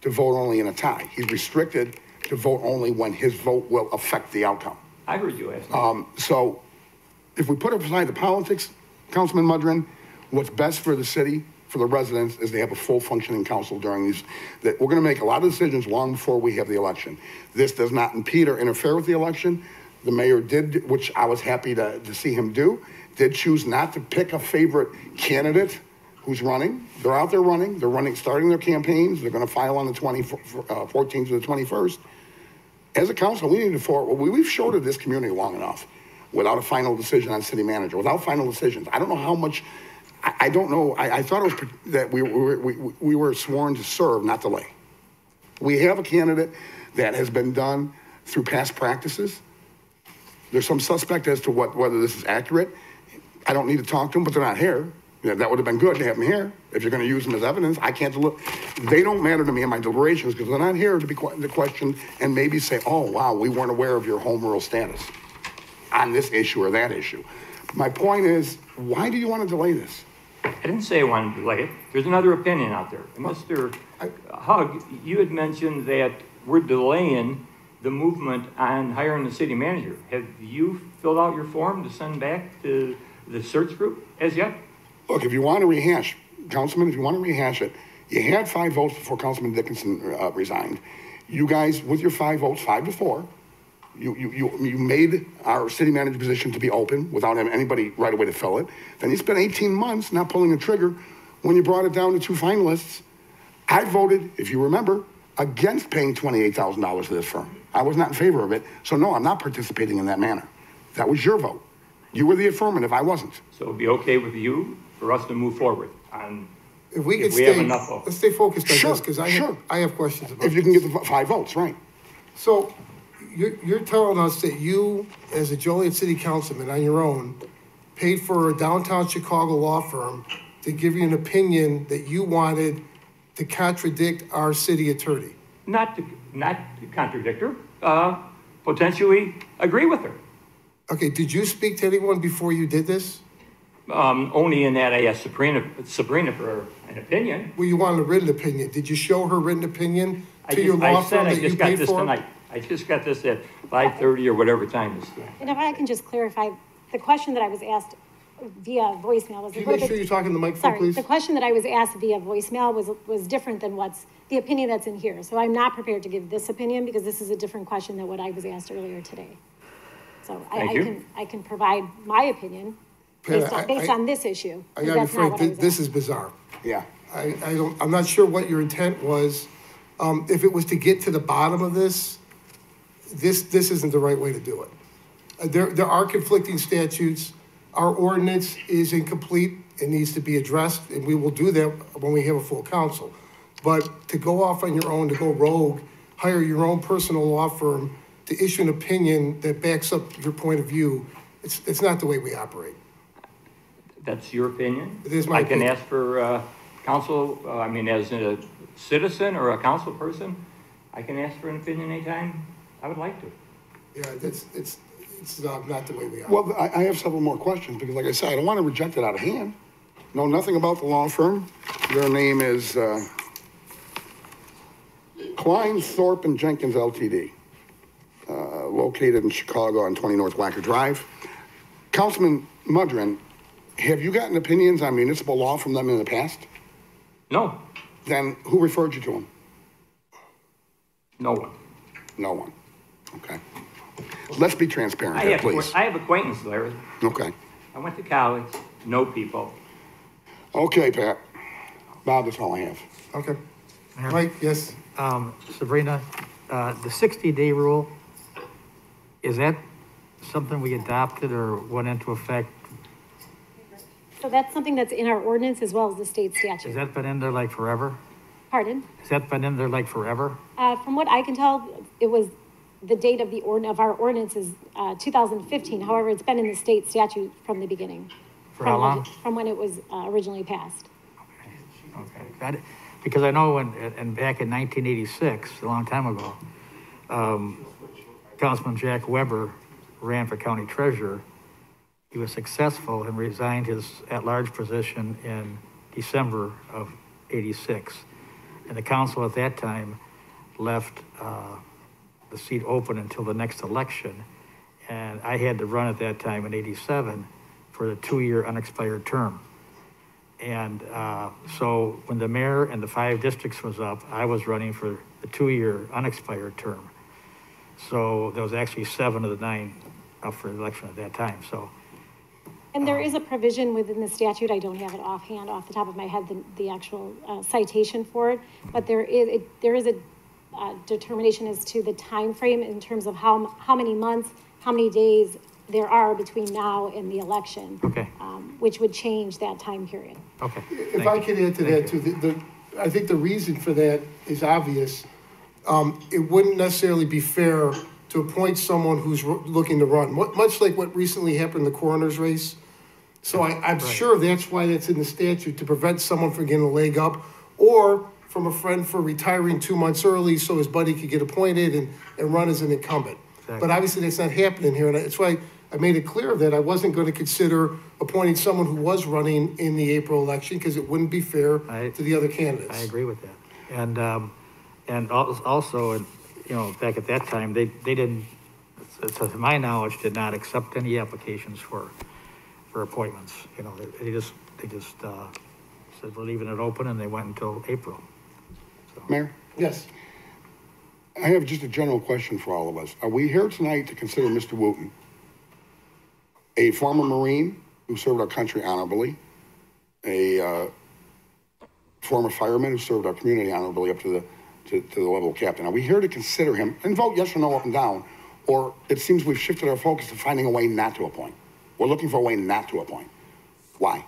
to vote only in a tie. He's restricted to vote only when his vote will affect the outcome. I heard you ask me. So if we put aside the politics, Councilman Mudrin, what's best for the city, for the residents, is they have a full functioning council during these, that we're gonna make a lot of decisions long before we have the election. This does not impede or interfere with the election. The mayor did, which I was happy to see him do, did choose not to pick a favorite candidate who's running. They're out there running. They're running, starting their campaigns. They're going to file on the 14th to the 21st. As a council, we need to we've shorted this community long enough without a final decision on city manager, without final decisions. I don't know how much, I don't know. I thought it was that we were sworn to serve, not delay. We have a candidate that has been done through past practices. There's some suspect as to whether this is accurate. I don't need to talk to them, but they're not here. Yeah, that would have been good to have them here. If you're going to use them as evidence, I can't they don't matter to me in my deliberations because they're not here to be the question and maybe say, oh, wow, we weren't aware of your home rule status on this issue or that issue. My point is, why do you want to delay this? I didn't say I wanted to delay it. There's another opinion out there. And Mr. Hug, you had mentioned that we're delaying the movement on hiring the city manager. Have you filled out your form to send back to the search group as yet? Look, if you want to rehash, Councilman, if you want to rehash it, you had 5 votes before Councilman Dickinson resigned. You guys, with your 5 votes, 5-4, you made our city manager position to be open without having anybody right away to fill it. Then you spent 18 months not pulling the trigger when you brought it down to 2 finalists. I voted, if you remember, against paying $28,000 to this firm. I was not in favor of it. So no, I'm not participating in that manner. That was your vote. You were the affirmative, I wasn't. So it'd be okay with you for us to move forward on, If we have enough votes. let's stay focused on Sure, this, because I have questions about If you can get the 5 votes, right. So you're telling us that you, as a Joliet City Councilman on your own, paid for a downtown Chicago law firm to give you an opinion that you wanted to contradict our city attorney? Not to contradict her, potentially agree with her. Okay, did you speak to anyone before you did this? Only in that I asked Sabrina for an opinion. Well, you wanted a written opinion. Did you show her written opinion to your law firm that you paid for? Tonight. I just got this at 5:30 or whatever time it is. And if I can just clarify, the question that I was asked via voicemail was. Can you make sure you're talking to the microphone, please? The question that I was asked via voicemail was different than what's the opinion that's in here. So I'm not prepared to give this opinion because this is a different question than what I was asked earlier today. So I can provide my opinion based on this issue. I gotta be frank, this is bizarre. Yeah. I'm not sure what your intent was. If it was to get to the bottom of this isn't the right way to do it. There are conflicting statutes. Our ordinance is incomplete. It needs to be addressed, and we will do that when we have a full council. But to go off on your own, to go rogue, hire your own personal law firm to issue an opinion that backs up your point of view, it's not the way we operate. That's your opinion? It is my opinion. I can ask for counsel, as a citizen or a council person, I can ask for an opinion anytime I would like to. Yeah, it's not the way we operate. Well, I have several more questions because, like I said, I don't want to reject it out of hand. Know nothing about the law firm. Their name is Klein, Thorpe, and Jenkins, Ltd., located in Chicago on 20 North Wacker Drive. Councilman Mudrin, have you gotten opinions on municipal law from them in the past? No. Then who referred you to them? No one. No one. Okay. Let's be transparent here, please. I have acquaintances, Larry. Okay. I went to college, know people. Okay, Pat. Bob, that's all I have. Okay. Mike, yes. Sabrina, the 60-day rule, is that something we adopted or went into effect? So that's something that's in our ordinance as well as the state statute. Has that been in there like forever? Pardon? Has that been in there like forever? From what I can tell, it was the date of our ordinance is 2015. However, it's been in the state statute from the beginning. For how long? From when it was originally passed. Okay. Because I know back in 1986, a long time ago, Councilman Jack Weber ran for county treasurer. He was successful and resigned his at-large position in December of '86. And the council at that time left the seat open until the next election. And I had to run at that time in '87 for the 2-year unexpired term. And so when the mayor and the 5 districts was up, I was running for the 2-year unexpired term. So there was actually 7 of the 9 up for election at that time, so. And there is a provision within the statute, I don't have it offhand, off the top of my head, the actual citation for it, but there is a determination as to the time frame in terms of how many months, how many days there are between now and the election. Okay. Which would change that time period. Okay. If I could add to that too, I think the reason for that is obvious. It wouldn't necessarily be fair to appoint someone who's looking to run, much like what recently happened in the coroner's race. So I'm sure that's why that's in the statute, to prevent someone from getting a leg up, or from a friend for retiring 2 months early so his buddy could get appointed and run as an incumbent. Exactly. But obviously that's not happening here, and that's why I made it clear that I wasn't going to consider appointing someone who was running in the April election, because it wouldn't be fair to the other candidates. I agree with that. And also, you know, back at that time, they didn't, to my knowledge, did not accept any applications for appointments. You know, they just said we're leaving it open, and they went until April. So. Mayor? Yes. I have just a general question for all of us. Are we here tonight to consider Mr. Wooten a former Marine who served our country honorably, a former fireman who served our community honorably up to the level of captain? Are we here to consider him and vote yes or no up and down, or it seems we've shifted our focus to finding a way not to appoint? We're looking for a way not to appoint. Why?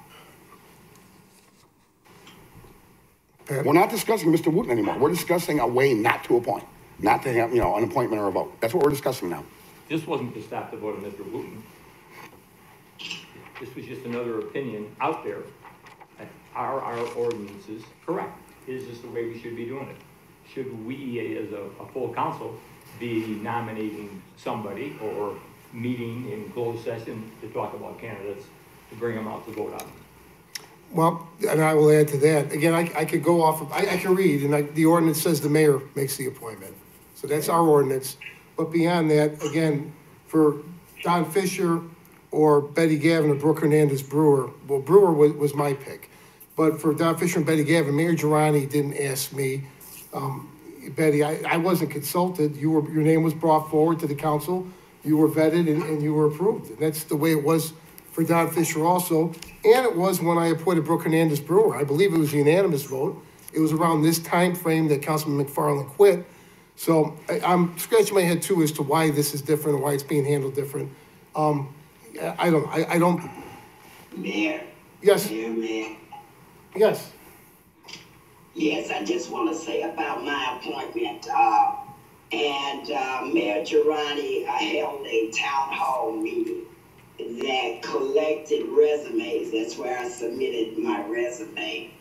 We're not discussing Mr. Wooten anymore. We're discussing a way not to appoint, not to have, you know, an appointment or a vote. That's what we're discussing now. This wasn't to stop the vote of Mr. Wooten. This was just another opinion out there. Are our ordinances correct? Is this the way we should be doing it? Should we, as a full council, be nominating somebody or meeting in closed session to talk about candidates to bring them out to vote on? Well, and I will add to that. Again, I could go off of, I can read, and the ordinance says the mayor makes the appointment. So that's our ordinance. But beyond that, again, for Don Fisher or Betty Gavin or Brooke Hernandez Brewer, well, Brewer was my pick. But for Don Fisher and Betty Gavin, Mayor Girani didn't ask me. Betty, I wasn't consulted. Your name was brought forward to the council. You were vetted and you were approved. And that's the way it was for Don Fisher also. And it was when I appointed Brooke Hernandez Brewer. I believe it was a unanimous vote. It was around this time frame that Councilman McFarland quit. So I'm scratching my head too as to why this is different and why it's being handled different. I don't. Mayor. Yes. Mayor. Yes. Yes, I just want to say about my appointment. Mayor Girani held a town hall meeting that collected resumes. That's where I submitted my resume,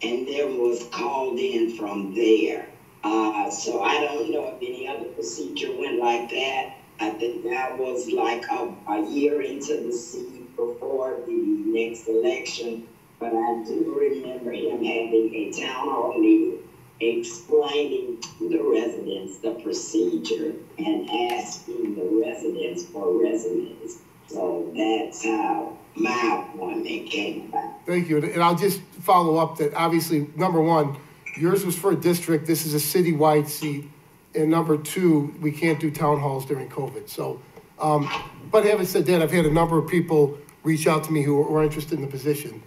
and then was called in from there. So I don't know if any other procedure went like that. I think that was like a year into the seat before the next election. But I do remember him having a town hall meeting explaining to the residents the procedure and asking the residents for resumes. So that's how my appointment came about. Thank you. And I'll just follow up that obviously, number one, yours was for a district. This is a citywide seat. And number two, we can't do town halls during COVID. So, but having said that, I've had a number of people reach out to me who are interested in the position.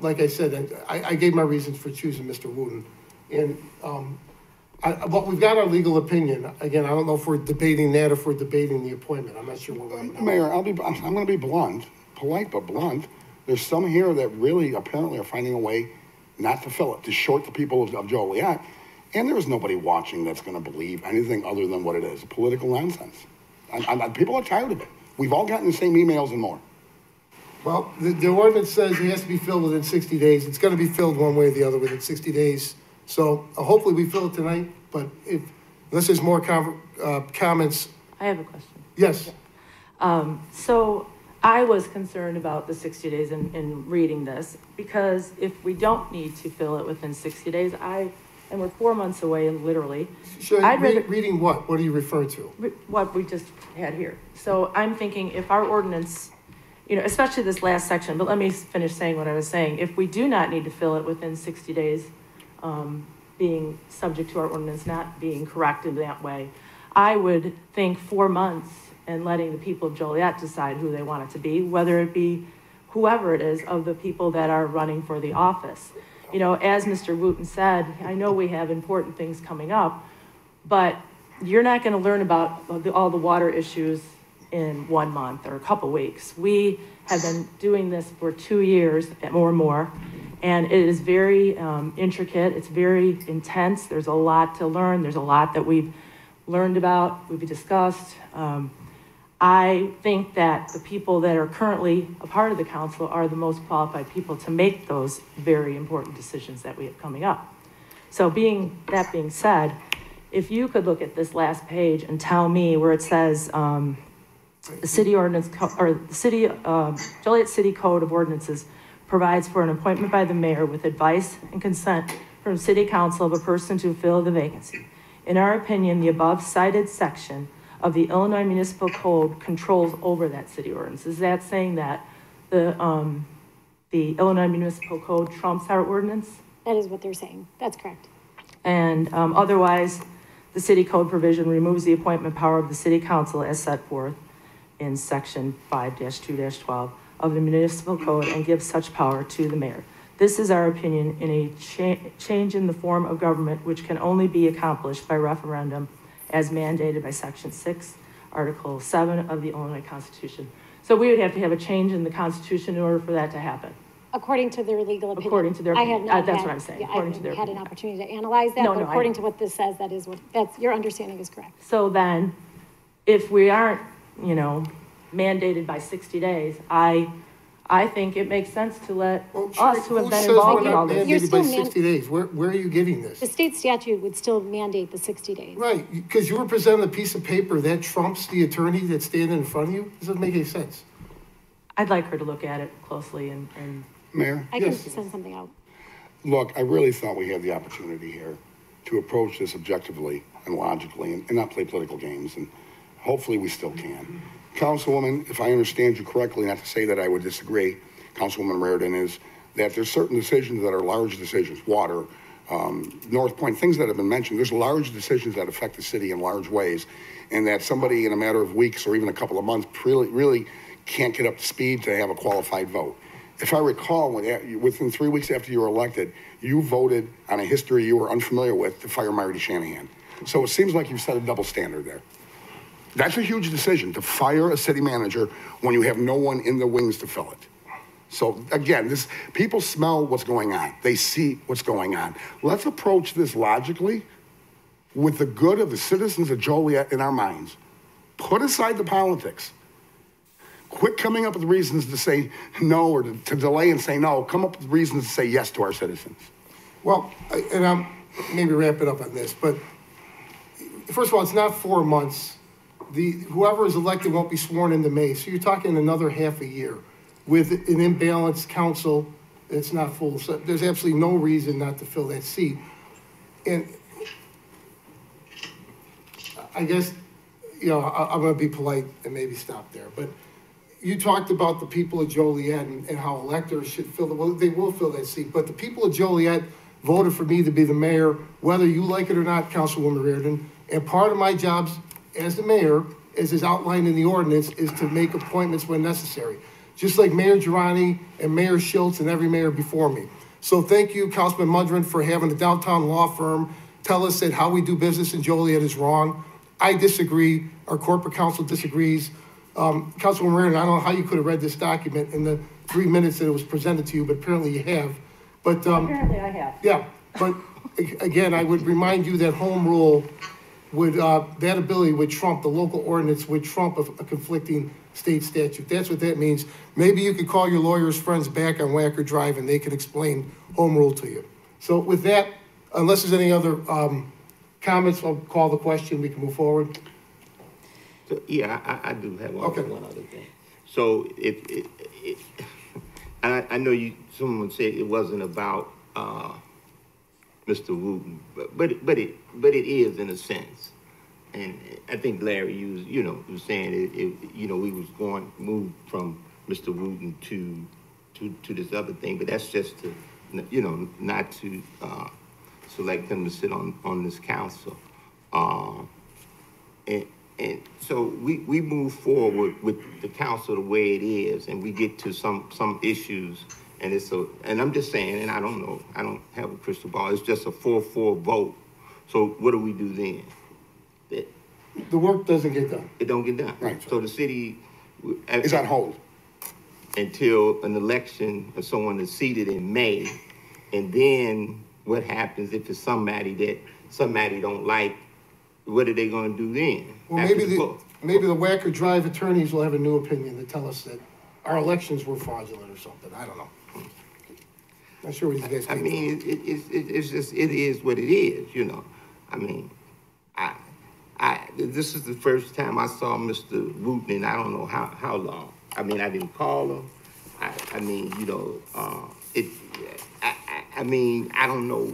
Like I said, I gave my reasons for choosing Mr. Wooten. And but we've got our legal opinion. Again, I don't know if we're debating that or if we're debating the appointment. I'm not sure what we're Mayor, I'm going to be blunt, polite but blunt. There's some here that really apparently are finding a way not to fill it, to short the people of Joliet. And there is nobody watching that's going to believe anything other than what it is, political nonsense. People are tired of it. We've all gotten the same emails and more. Well, the ordinance says it has to be filled within 60 days. It's going to be filled one way or the other within 60 days. So hopefully we fill it tonight, but unless there's more comments. I have a question. Yes. So I was concerned about the 60 days in reading this, because if we don't need to fill it within 60 days, and we're 4 months away, literally. So reading what? What are you referring to? What we just had here. So I'm thinking if our ordinance, you know, especially this last section, but let me finish saying what I was saying. If we do not need to fill it within 60 days, being subject to our ordinance not being correct in that way, I would think 4 months and letting the people of Joliet decide who they want it to be, whether it be whoever it is of the people that are running for the office. You know, as Mr. Wooten said, I know we have important things coming up, but you're not going to learn about all the water issues in 1 month or a couple weeks. We have been doing this for 2 years or more, and it is very intricate. It's very intense. There's a lot to learn. There's a lot that we've learned about, we've discussed. I think that the people that are currently a part of the council are the most qualified people to make those very important decisions that we have coming up. So that being said, if you could look at this last page and tell me where it says the city ordinance, or the city, Joliet City Code of Ordinances provides for an appointment by the mayor with advice and consent from city council of a person to fill the vacancy. In our opinion, the above cited section of the Illinois Municipal Code controls over that city ordinance. Is that saying that the Illinois Municipal Code trumps our ordinance? That is what they're saying. That's correct. And otherwise, the city code provision removes the appointment power of the city council as set forth in section 5-2-12 of the municipal code and gives such power to the mayor. This is our opinion in a change in the form of government which can only be accomplished by referendum as mandated by section 6, article 7 of the Illinois Constitution. So we would have to have a change in the Constitution in order for that to happen. According to their legal opinion. According to their opinion. That's what I'm saying. Yeah, according I to their haven't had opinion. an opportunity to analyze that, but according to what this says, your understanding is correct. So then, if we aren't, you know, mandated by 60 days, I think it makes sense to let us who have been involved in all this. You're still mandated by 60 days. Where are you getting this? The state statute would still mandate the 60 days. Right, because you were presenting a piece of paper that trumps the attorney that's standing in front of you. Doesn't make any sense. I'd like her to look at it closely and Mayor? I can send something out. Look, I really thought we had the opportunity here to approach this objectively and logically and not play political games, and hopefully we still can. Councilwoman, if I understand you correctly, not to say that I would disagree, Councilwoman Reardon, is that there's certain decisions that are large decisions, water, North Point, things that have been mentioned. There's large decisions that affect the city in large ways, and that somebody in a matter of weeks or even a couple of months really can't get up to speed to have a qualified vote. If I recall, within 3 weeks after you were elected, you voted on a history you were unfamiliar with to fire Marty Shanahan. So it seems like you've set a double standard there. That's a huge decision, to fire a city manager when you have no one in the wings to fill it. So again, people smell what's going on. They see what's going on. Let's approach this logically with the good of the citizens of Joliet in our minds. Put aside the politics. Quit coming up with reasons to say no or to delay and say no. Come up with reasons to say yes to our citizens. Well, and I'm maybe wrap it up on this, but first of all, it's not 4 months. Whoever is elected won't be sworn into May, so you're talking another half a year with an imbalanced council. It's not full, so there's absolutely no reason not to fill that seat. And I guess, you know, I'm going to be polite and maybe stop there, but you talked about the people of Joliet and how electors should fill well, they will fill that seat, but the people of Joliet voted for me to be the mayor, whether you like it or not, Councilwoman Reardon, and part of my jobs as the mayor, as is outlined in the ordinance, is to make appointments when necessary. Just like Mayor Girani and Mayor Schultz and every mayor before me. So thank you, Councilman Mudron, for having a downtown law firm tell us that how we do business in Joliet is wrong. I disagree. Our corporate counsel disagrees. Councilwoman Reardon, I don't know how you could have read this document in the 3 minutes that it was presented to you, but apparently you have. But apparently I have. Yeah, but again, I would remind you that home rule would, that ability would trump, the local ordinance would trump a conflicting state statute. That's what that means. Maybe you could call your lawyer's friends back on Wacker Drive and they could explain home rule to you. So with that, unless there's any other comments, I'll call the question. We can move forward. So, yeah, I do have one other thing. So I know someone said it wasn't about, Mr. Wooten, but it is in a sense. And I think Larry was saying we was moved from Mr. Wooten to this other thing, but that's just to, not to, select him to sit on this council. And so we move forward with the council the way it is, and we get to some issues, and and I'm just saying, and I don't know, I don't have a crystal ball. It's just a 4-4 vote. So what do we do then? The work doesn't get done. It don't get done. Right. So the city is on hold until an election of someone is seated in May, and then what happens if it's somebody don't like? What are they going to do then? Well, maybe the Wacker Drive attorneys will have a new opinion to tell us that our elections were fraudulent or something. I don't know. Not sure what you guys. I mean, it's just it is what it is. I mean, this is the first time I saw Mr. Wooten in I don't know how long. I mean, I didn't call him. I mean, I mean, I don't know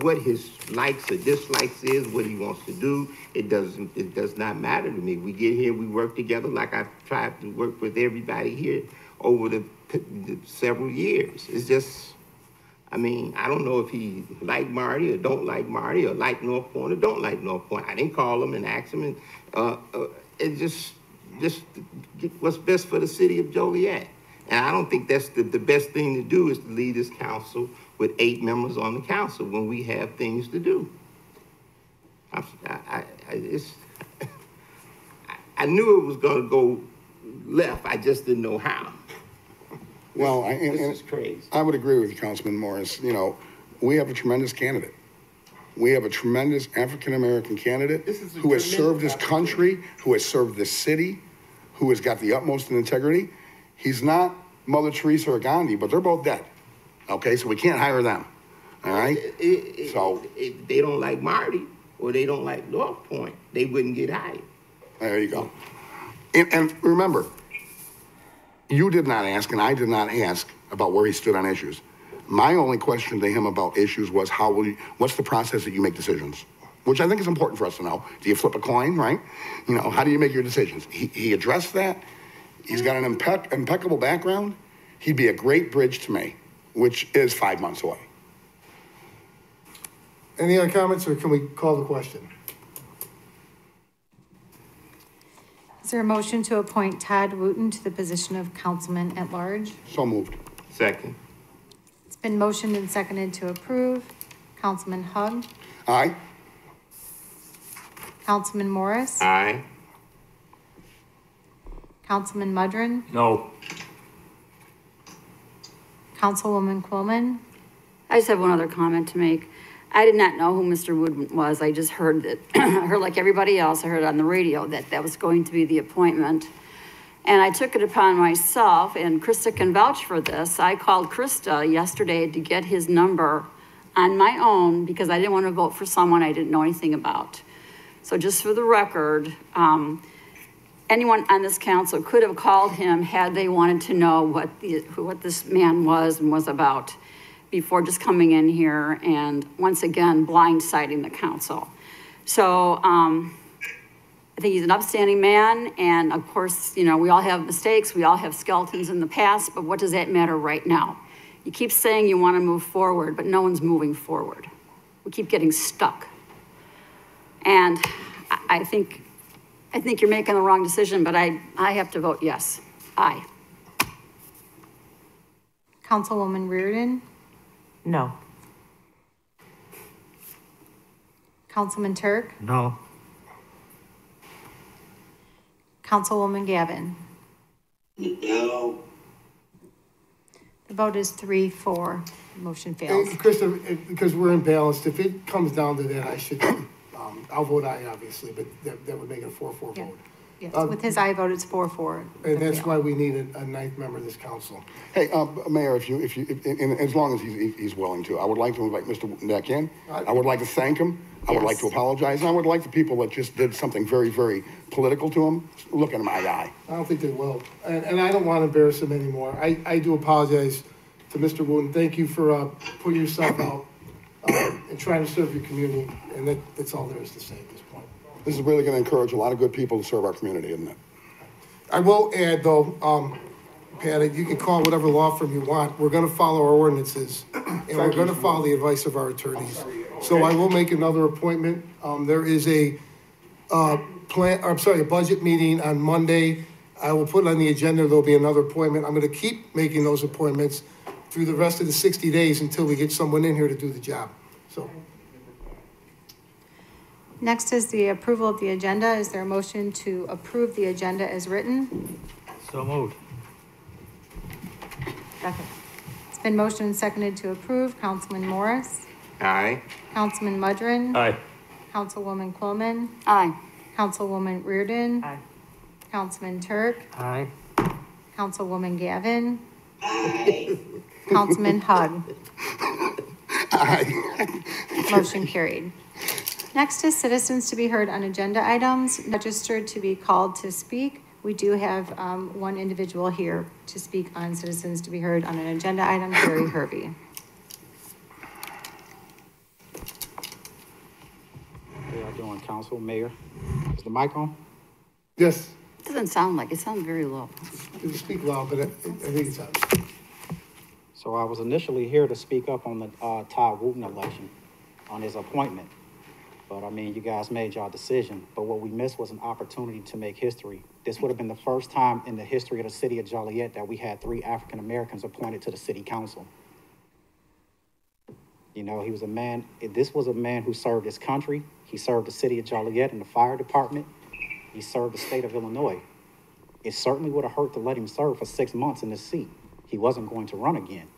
what his likes or dislikes is, what he wants to do. It does not matter to me. We get here, we work together like I've tried to work with everybody here over the several years. It's just, I mean, I don't know if he like Marty or don't like Marty or like North Point or don't like North Point. I didn't call him and ask him, and it just get what's best for the city of Joliet. And I don't think that's the best thing to do is to lead this council with 8 members on the council when we have things to do. I knew it was going to go left. I just didn't know how. Well, this is crazy. I would agree with you, Councilman Morris. We have a tremendous candidate. We have a tremendous African-American candidate who has served this country, who has served this city, who has got the utmost in integrity. He's not Mother Teresa or Gandhi, but they're both dead. Okay, so we can't hire them. All right? If they don't like Marty or they don't like North Point, they wouldn't get hired. There you go. And remember, you did not ask, and I did not ask about where he stood on issues. My only question to him about issues was what's the process that you make decisions? Which I think is important for us to know. Do you flip a coin, right? How do you make your decisions? He addressed that. He's got an impeccable background. He'd be a great bridge to May, which is 5 months away. Any other comments, or can we call the question? Is there a motion to appoint Todd Wooten to the position of Councilman at Large? So moved. Second. It's been motioned and seconded to approve. Councilman Hug? Aye. Councilman Morris? Aye. Councilman Mudrin? No. Councilwoman Quillman? I just have one other comment to make. I did not know who Mr. Wood was. I just heard that, heard like everybody else, I heard on the radio that was going to be the appointment. And I took it upon myself, and Krista can vouch for this. I called Krista yesterday to get his number on my own because I didn't want to vote for someone I didn't know anything about. So just for the record, anyone on this council could have called him had they wanted to know what this man was and was about before just coming in here and once again blindsiding the council. So I think he's an upstanding man, and of course, we all have mistakes, we all have skeletons in the past, but what does that matter right now? You keep saying you want to move forward, but no one's moving forward. We keep getting stuck. And I think you're making the wrong decision, but I have to vote yes. Aye. Councilwoman Reardon? No. Councilman Turk? No. Councilwoman Gavin? No. The vote is 3-4. Motion fails. Krista, because we're imbalanced, if it comes down to that, I should, I'll vote aye, obviously, but that would make it a 4-4 Yeah. vote. Yes, with his aye vote, it's 4-4. And that's why we need a ninth member of this council. Hey, Mayor, if you, and as long as he's willing to, I would like to invite Mr. Wooten back in. I would like to thank him. I would like to apologize. And I would like the people that just did something very, very political to him, look in my eye. I don't think they will. And I don't want to embarrass them anymore. I do apologize to Mr. Wooten. Thank you for putting yourself out and trying to serve your community. And that's all there is to say at this point. This is really going to encourage a lot of good people to serve our community, isn't it? I will add, though, Patty, you can call whatever law firm you want. We're going to follow our ordinances, and we're going to follow the advice of our attorneys. So I will make another appointment. There is a a budget meeting on Monday. I will put it on the agenda. There'll be another appointment. I'm going to keep making those appointments through the rest of the 60 days until we get someone in here to do the job. So. Next is the approval of the agenda. Is there a motion to approve the agenda as written? So moved. Second. It's been motioned and seconded to approve. Councilman Morris? Aye. Councilman Mudrin? Aye. Councilwoman Quillman? Aye. Councilwoman Reardon? Aye. Councilman Turk? Aye. Councilwoman Gavin? Aye. Councilman Hug? Aye. Motion carried. Next is citizens to be heard on agenda items, registered to be called to speak. We do have one individual here to speak on citizens to be heard on an agenda item, Jerry Hervey. How y'all doing, Council, Mayor? Is the mic on? Yes. It doesn't sound like, it sounds very low. You can speak loud, but I think it's on. So I was initially here to speak up on the Todd Wooten election, on his appointment. But I mean, you guys made your decision, but what we missed was an opportunity to make history. This would have been the first time in the history of the city of Joliet that we had 3 African Americans appointed to the city council. You know, he was a man, this was a man who served his country. He served the city of Joliet in the fire department. He served the state of Illinois. It certainly would have hurt to let him serve for 6 months in this seat. He wasn't going to run again.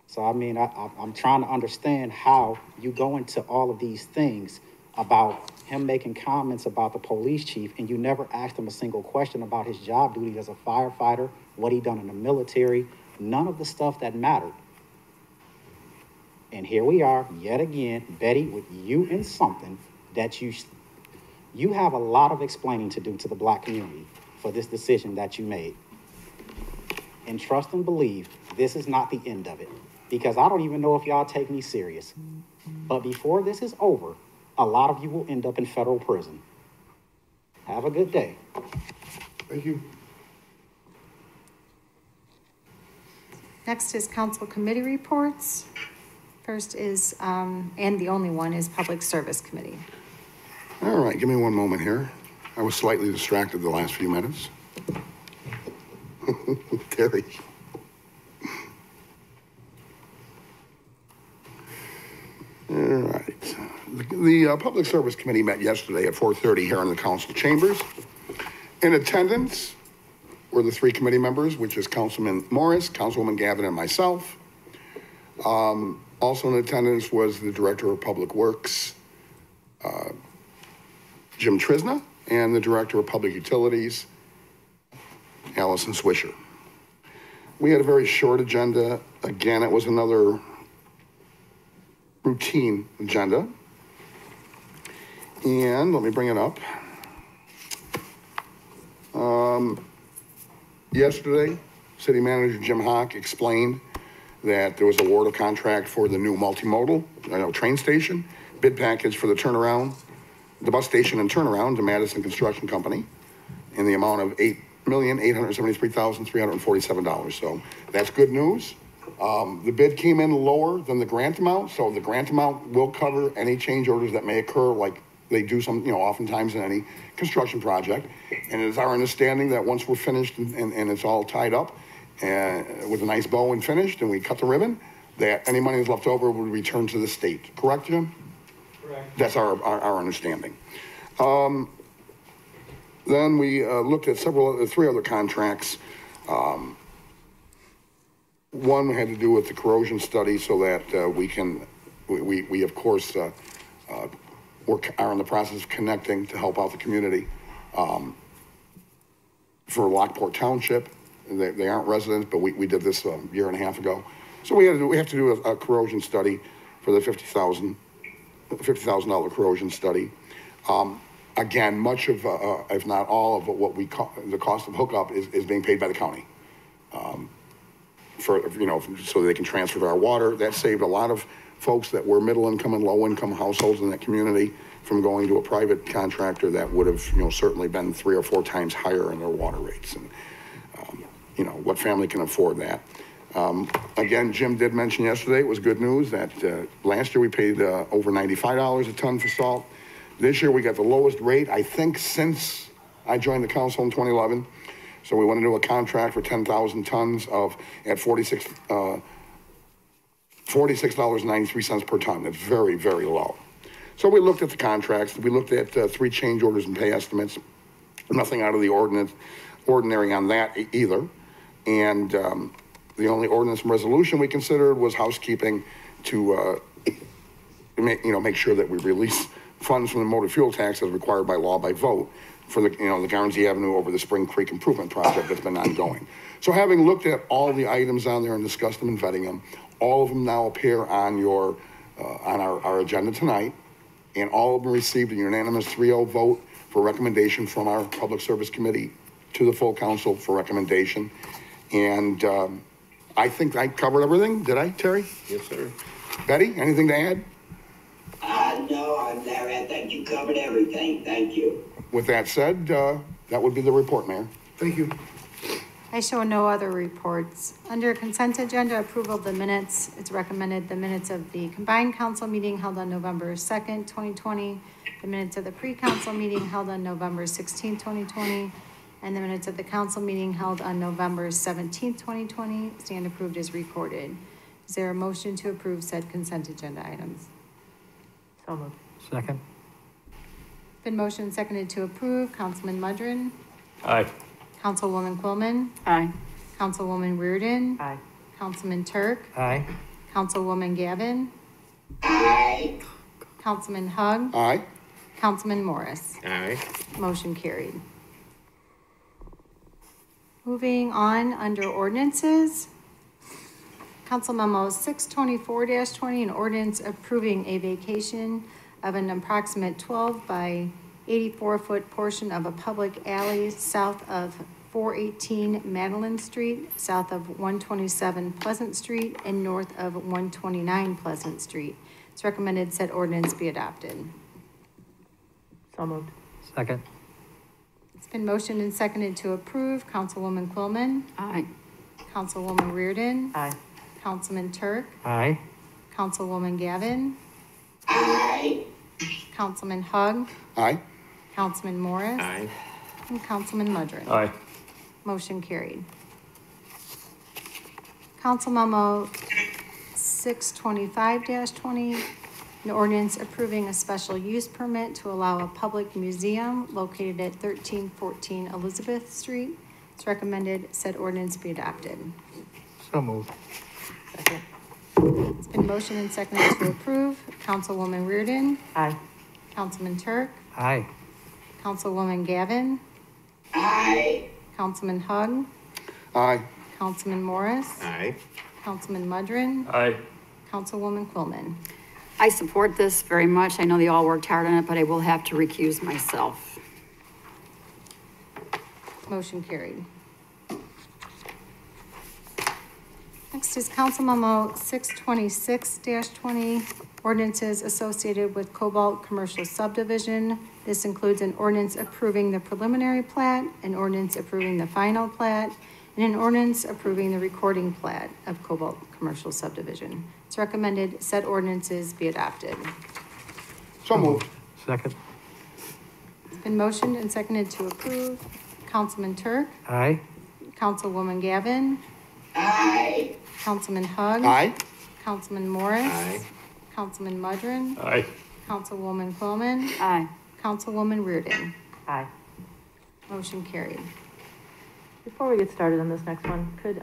So, I mean, I'm trying to understand how you go into all of these things about him making comments about the police chief, and you never asked him a single question about his job duty as a firefighter, what he done in the military, none of the stuff that mattered. And here we are, yet again, Betty, with you in something that you have a lot of explaining to do to the black community for this decision that you made. And trust and believe, this is not the end of it. Because I don't even know if y'all take me serious. But before this is over, a lot of you will end up in federal prison. Have a good day. Thank you. Next is council committee reports. First is, and the only one, is Public Service Committee. All right, give me one moment here. I was slightly distracted the last few minutes. Terry. All right. The Public Service Committee met yesterday at 4:30 here in the council chambers. In attendance were the 3 committee members, which is Councilman Morris, Councilwoman Gavin, and myself. Also in attendance was the Director of Public Works, Jim Trisna, and the Director of Public Utilities, Allison Swisher. We had a very short agenda. Again, it was another routine agenda. And let me bring it up. Yesterday, City Manager Jim Hawk explained that there was an award of contract for the new multimodal train station, bid package for the turnaround, the bus station and turnaround to Madison Construction Company in the amount of $8,873,347. So that's good news. The bid came in lower than the grant amount, so the grant amount will cover any change orders that may occur, like they do oftentimes in any construction project. And it is our understanding that once we're finished and it's all tied up with a nice bow and finished and we cut the ribbon, that any money that's left over will return to the state. Correct, Jim? Correct. That's our understanding. Then we looked at 3 other contracts. One had to do with the corrosion study, so that we of course are in the process of connecting to help out the community for Lockport Township. They aren't residents, but we did this a year and a half ago. So we have to do a corrosion study for the $50,000. $50,000 corrosion study. Again, much of, if not all of what we call the cost of hookup is being paid by the county. So they can transfer to our water. That saved a lot of folks that were middle income and low income households in that community from going to a private contractor that would have, certainly been 3 or 4 times higher in their water rates. And, what family can afford that? Again, Jim did mention yesterday, it was good news that last year we paid over $95 a ton for salt. This year we got the lowest rate, I think, since I joined the council in 2011. So we went into a contract for 10,000 tons at $46.93 per ton. That's very, very low. So we looked at the contracts. We looked at 3 change orders and pay estimates. Nothing out of the ordinary on that either. And the only ordinance and resolution we considered was housekeeping to make sure that we release funds from the motor fuel tax as required by law by vote for the Guernsey Avenue over the Spring Creek Improvement Project that's been ongoing. So having looked at all the items on there and discussed them and vetting them, all of them now appear on our agenda tonight, and all of them received a unanimous 3-0 vote for recommendation from our Public Service Committee to the full council for recommendation. And I think I covered everything. Did I, Terry? Yes, sir. Betty, anything to add? No, Larry, I think you covered everything. Thank you. With that said, that would be the report, Mayor. Thank you. I show no other reports. Under consent agenda, approval of the minutes, it's recommended the minutes of the combined council meeting held on November 2nd, 2020, the minutes of the pre-council meeting held on November 16th, 2020, and the minutes of the council meeting held on November 17th, 2020, stand approved as recorded. Is there a motion to approve said consent agenda items? So moved. Second. Been motion seconded to approve. Councilman Mudrin. Aye. Councilwoman Quillman. Aye. Councilwoman Reardon. Aye. Councilman Turk. Aye. Councilwoman Gavin. Aye. Councilman Hug. Aye. Councilman Morris. Aye. Motion carried. Moving on, under ordinances. Council Memo 624-20, an ordinance approving a vacation of an approximate 12 by 84-foot portion of a public alley south of 418 Madeline Street, south of 127 Pleasant Street, and north of 129 Pleasant Street. It's recommended said ordinance be adopted. So moved. Second. It's been motioned and seconded to approve. Councilwoman Quillman. Aye. Councilwoman Reardon. Aye. Councilman Turk. Aye. Councilwoman Gavin. Aye. Councilman Hug. Aye. Councilman Morris. Aye. And Councilman Mudrin. Aye. Motion carried. Council Memo 625-20, an ordinance approving a special use permit to allow a public museum located at 1314 Elizabeth Street. It's recommended said ordinance be adopted. So moved. Second. It's been motioned and seconded to approve. Councilwoman Reardon. Aye. Councilman Turk. Aye. Councilwoman Gavin. Aye. Councilman Hug. Aye. Councilman Morris. Aye. Councilman Mudrin. Aye. Councilwoman Quillman. I support this very much. I know they all worked hard on it, but I will have to recuse myself. Motion carried. Next is Council Memo 626-20, ordinances associated with Cobalt Commercial Subdivision. This includes an ordinance approving the preliminary plat, an ordinance approving the final plat, and an ordinance approving the recording plat of Cobalt Commercial Subdivision. It's recommended said ordinances be adopted. So moved. Second. It's been motioned and seconded to approve. Councilman Turk. Aye. Councilwoman Gavin. Aye. Councilman Hug. Aye. Councilman Morris. Aye. Councilman Mudrin. Aye. Councilwoman Quillman. Aye. Councilwoman Reardon. Aye. Motion carried. Before we get started on this next one, could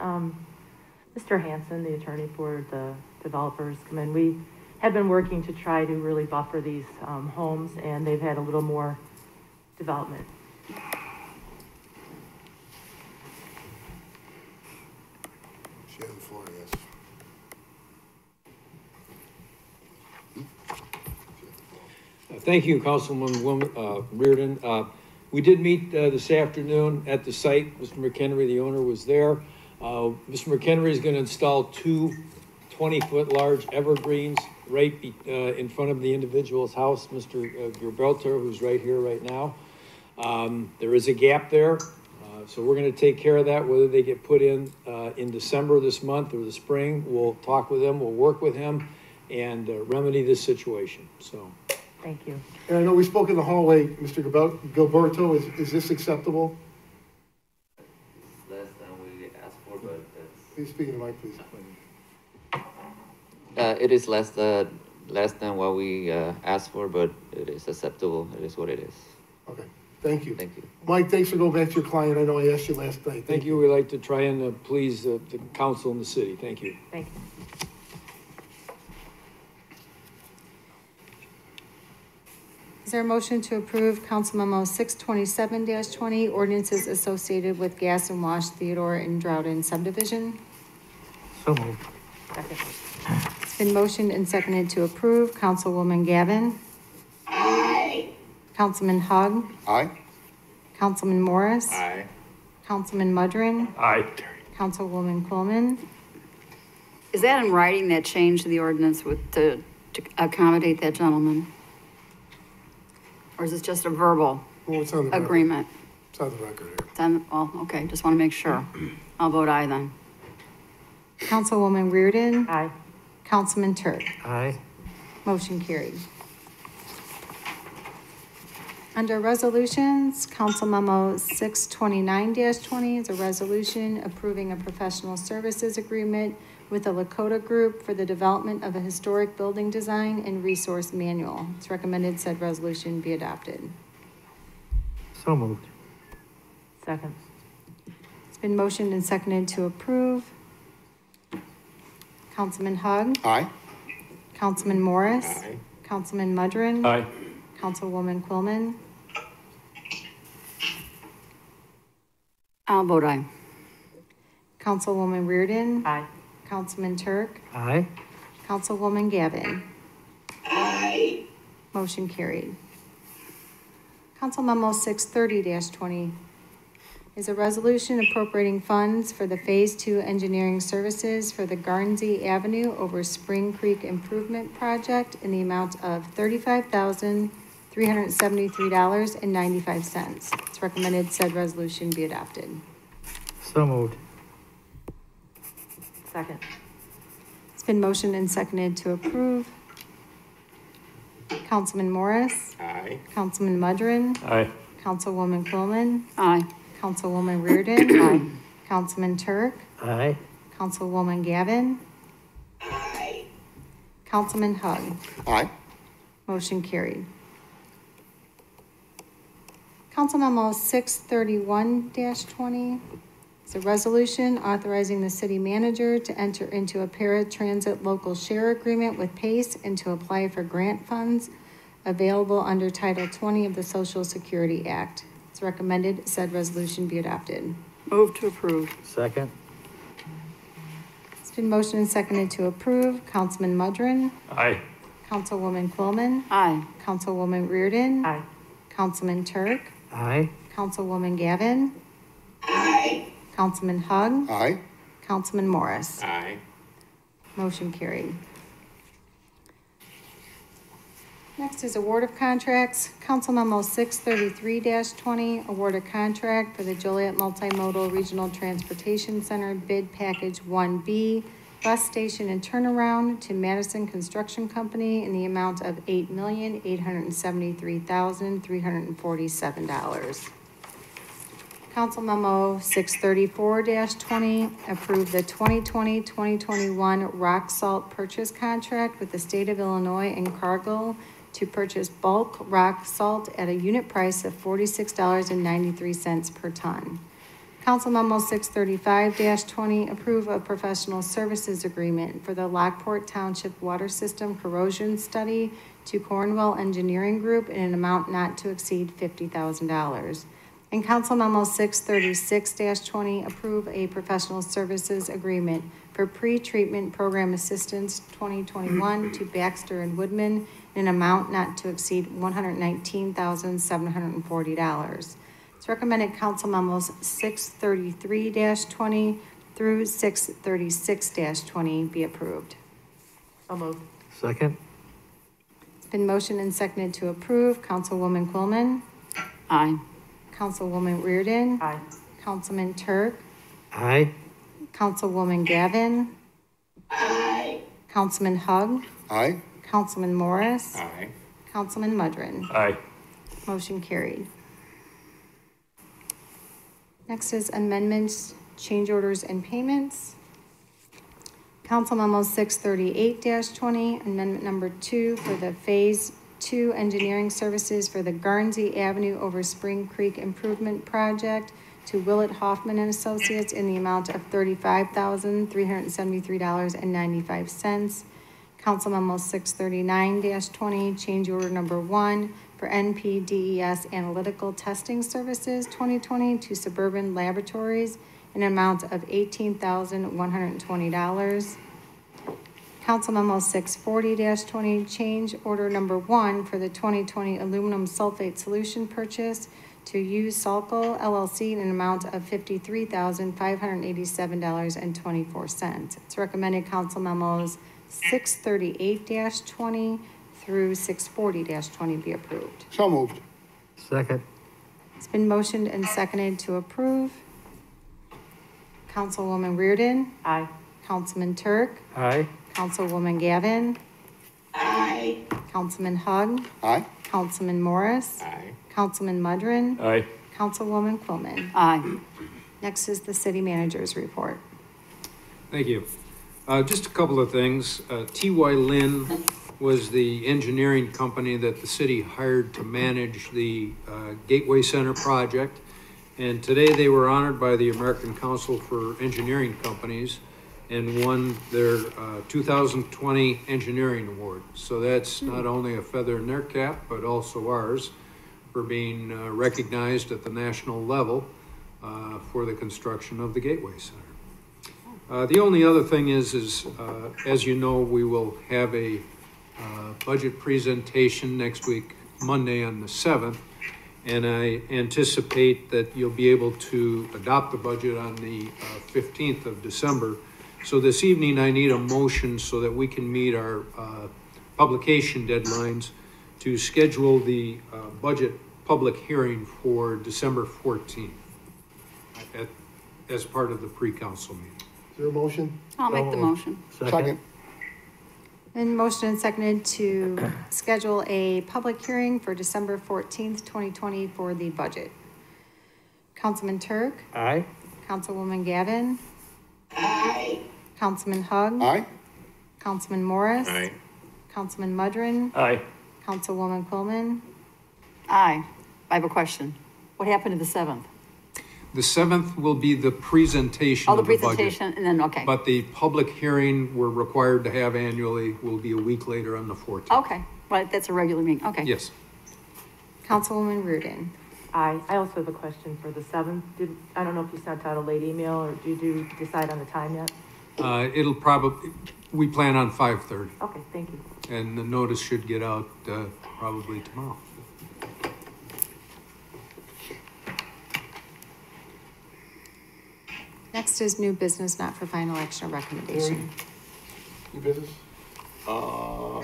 Mr. Hanson, the attorney for the developers, come in? We have been working to try to really buffer these homes, and they've had a little more development. She has the floor, yes. Thank you, Councilman Reardon. We did meet this afternoon at the site. Mr. McHenry, the owner, was there. Mr. McHenry is going to install two 20-foot large evergreens right in front of the individual's house, Mr. Gerbelter, who's right here right now. There is a gap there, so we're going to take care of that. Whether they get put in December this month or the spring, we'll talk with him, we'll work with him, and remedy this situation. So. Thank you. And I know we spoke in the hallway, Mr. Gilberto, is this acceptable? Less than we asked for, but it's... Please speak in the mic, please. It is less than what we asked for, but it is acceptable. It is what it is. Okay, thank you. Thank you. Mike, thanks for going back to your client. I know I asked you last night. Thank you. We'd like to try and please the council in the city. Thank you. Thank you. Is there a motion to approve Council Memo 627-20, ordinances associated with Gas and Wash Theodore and Droughton subdivision? So moved. Second. It's been motioned and seconded to approve. Councilwoman Gavin. Aye. Councilman Hogg. Aye. Councilman Morris. Aye. Councilman Mudrin. Aye. Councilwoman Coleman. Is that in writing, that change to the ordinance to accommodate that gentleman? Or is this just a verbal It's on the agreement? It's on the record here. It's on, well, okay, just want to make sure. I'll vote aye then. Councilwoman Reardon. Aye. Councilman Turk. Aye. Motion carried. Under resolutions, Council Memo 629-20 is a resolution approving a professional services agreement with the Lakota Group for the development of a historic building design and resource manual. It's recommended said resolution be adopted. So moved. Second. It's been motioned and seconded to approve. Councilman Hogg. Aye. Councilman Morris. Aye. Councilman Mudrin. Aye. Councilwoman Quillman. I'll vote aye. Councilwoman Reardon. Aye. Councilman Turk. Aye. Councilwoman Gavin. Aye. Motion carried. Council Memo 630-20 is a resolution appropriating funds for the Phase 2 engineering services for the Garnsey Avenue over Spring Creek Improvement Project in the amount of $35,373.95. It's recommended said resolution be adopted. So moved. Second. It's been motioned and seconded to approve. Councilman Morris. Aye. Councilman Mudrin. Aye. Councilwoman Quillman. Aye. Councilwoman Reardon. Aye. Councilman Turk. Aye. Councilwoman Gavin. Aye. Councilman Hugg. Aye. Motion carried. Council Memo 631-20 is a resolution authorizing the city manager to enter into a paratransit local share agreement with PACE and to apply for grant funds available under Title 20 of the Social Security Act. It's recommended said resolution be adopted. Move to approve. Second. It's been motioned and seconded to approve. Councilman Mudrin. Aye. Councilwoman Quillman. Aye. Councilwoman Reardon. Aye. Councilman Turk. Aye. Councilwoman Gavin. Aye. Councilman Hugg. Aye. Councilman Morris. Aye. Motion carried. Next is award of contracts. Council Memo 633-20, award of contract for the Joliet Multimodal Regional Transportation Center Bid Package 1B, bus station and turnaround to Madison Construction Company in the amount of $8,873,347. Council Memo 634-20, approve the 2020-2021 rock salt purchase contract with the state of Illinois and Cargill to purchase bulk rock salt at a unit price of $46.93 per ton. Council Memo 635-20, approve a professional services agreement for the Lockport Township Water System Corrosion Study to Cornwell Engineering Group in an amount not to exceed $50,000. And Council Memo 636-20, approve a professional services agreement for pre-treatment program assistance 2021 to Baxter and Woodman in an amount not to exceed $119,740. It's recommended council memos 633-20 through 636-20 be approved. So moved. Second. It's been motioned and seconded to approve. Councilwoman Quillman. Aye. Councilwoman Reardon. Aye. Councilman Turk. Aye. Councilwoman Gavin. Aye. Councilman Hug. Aye. Councilman Morris. Aye. Councilman Mudrin. Aye. Motion carried. Next is amendments, change orders, and payments. Council Memo 638-20, amendment number 2 for the Phase 2 engineering services for the Garnsey Avenue over Spring Creek Improvement Project to Willett Hoffman and Associates in the amount of $35,373.95. Council Memo 639-20, change order number 1 for NPDES Analytical Testing Services 2020 to Suburban Laboratories in an amount of $18,120. Council Memo 640-20, change order number 1 for the 2020 aluminum sulfate solution purchase to use Salco LLC in an amount of $53,587.24. It's recommended council memos 638-20 through 640-20 be approved. So moved. Second. It's been motioned and seconded to approve. Councilwoman Reardon. Aye. Councilman Turk. Aye. Councilwoman Gavin. Aye. Councilman Hug. Aye. Councilman Morris. Aye. Councilman Mudrin. Aye. Councilwoman Quillman. Aye. Next is the city manager's report. Thank you. Just a couple of things. T.Y. Lin was the engineering company that the city hired to manage the Gateway Center project. And today they were honored by the American Council for Engineering Companies and won their 2020 Engineering Award. So that's not only a feather in their cap, but also ours for being recognized at the national level for the construction of the Gateway Center. The only other thing is as you know, we will have a budget presentation next week, Monday on the 7th, and I anticipate that you'll be able to adopt the budget on the 15th of December. So this evening, I need a motion so that we can meet our publication deadlines to schedule the budget public hearing for December 14th as part of the pre-council meeting. Is there a motion? I'll make the motion. Second. And motion and seconded to schedule a public hearing for December 14th, 2020 for the budget. Councilman Turk. Aye. Councilwoman Gavin. Aye. Councilman Hug. Aye. Councilman Morris. Aye. Councilman Mudrin. Aye. Councilwoman Quillman. Aye. I have a question. What happened to the 7th? The 7th will be the presentation Oh, the of the budget. presentation, and then, okay. But the public hearing we're required to have annually will be a week later on the 14th. Okay, right, that's a regular meeting, okay. Yes. Councilwoman Reardon. Aye. I also have a question for the 7th. I don't know if you sent out a late email or did you decide on the time yet? It'll probably, we plan on 5:30. Okay, thank you. And the notice should get out probably tomorrow. Next is new business, not for final action or recommendation. New business? No.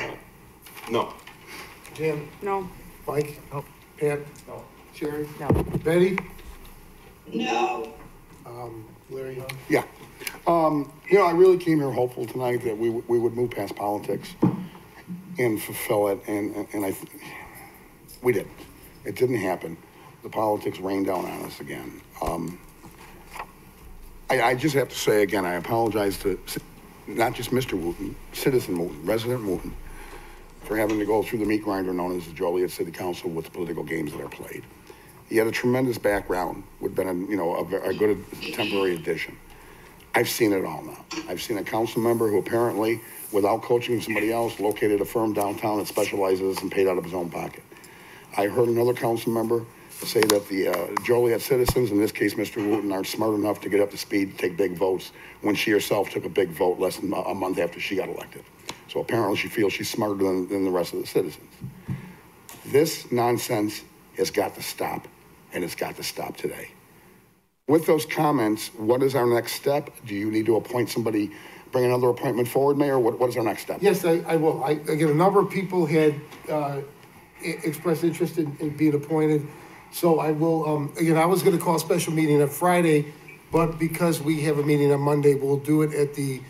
Jan? No. Mike? No. Pat? No. Sherry? No. Betty? No. Larry? Yeah. I really came here hopeful tonight that we would move past politics and fulfill it, and we didn't. It didn't happen. The politics rained down on us again. I just have to say again, I apologize to not just Mr. Wooten, citizen Wooten, resident Wooten, for having to go through the meat grinder known as the Joliet City Council with the political games that are played. He had a tremendous background, would have been a good temporary addition. I've seen it all now. I've seen a council member who apparently, without coaching somebody else, located a firm downtown that specializes and paid out of his own pocket. I heard another council member say that the Joliet citizens, in this case Mr. Wooten, aren't smart enough to get up to speed to take big votes when she herself took a big vote less than a month after she got elected. So apparently she feels she's smarter than the rest of the citizens. This nonsense has got to stop, and it's got to stop today. With those comments, what is our next step? Do you need to appoint somebody, bring another appointment forward, Mayor? What is our next step? Yes, I will. Again, a number of people had expressed interest in being appointed. So I will, again, I was gonna call a special meeting on Friday, but because we have a meeting on Monday, we'll do it at the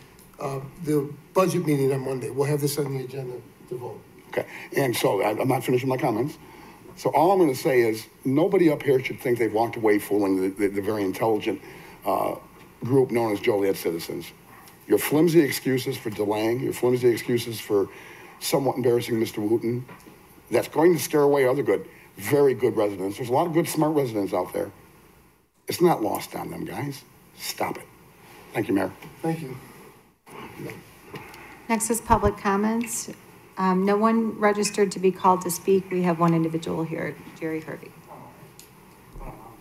budget meeting on Monday. We'll have this on the agenda to vote. Okay, and so I'm not finishing my comments. So all I'm gonna say is, nobody up here should think they've walked away fooling the very intelligent group known as Joliet citizens. Your flimsy excuses for delaying, your flimsy excuses for somewhat embarrassing Mr. Wooten, that's going to scare away other very good residents. There's a lot of good, smart residents out there. It's not lost on them, guys. Stop it. Thank you, Mayor. Thank you. Next is public comments. No one registered to be called to speak. We have one individual here, Jerry Hervey.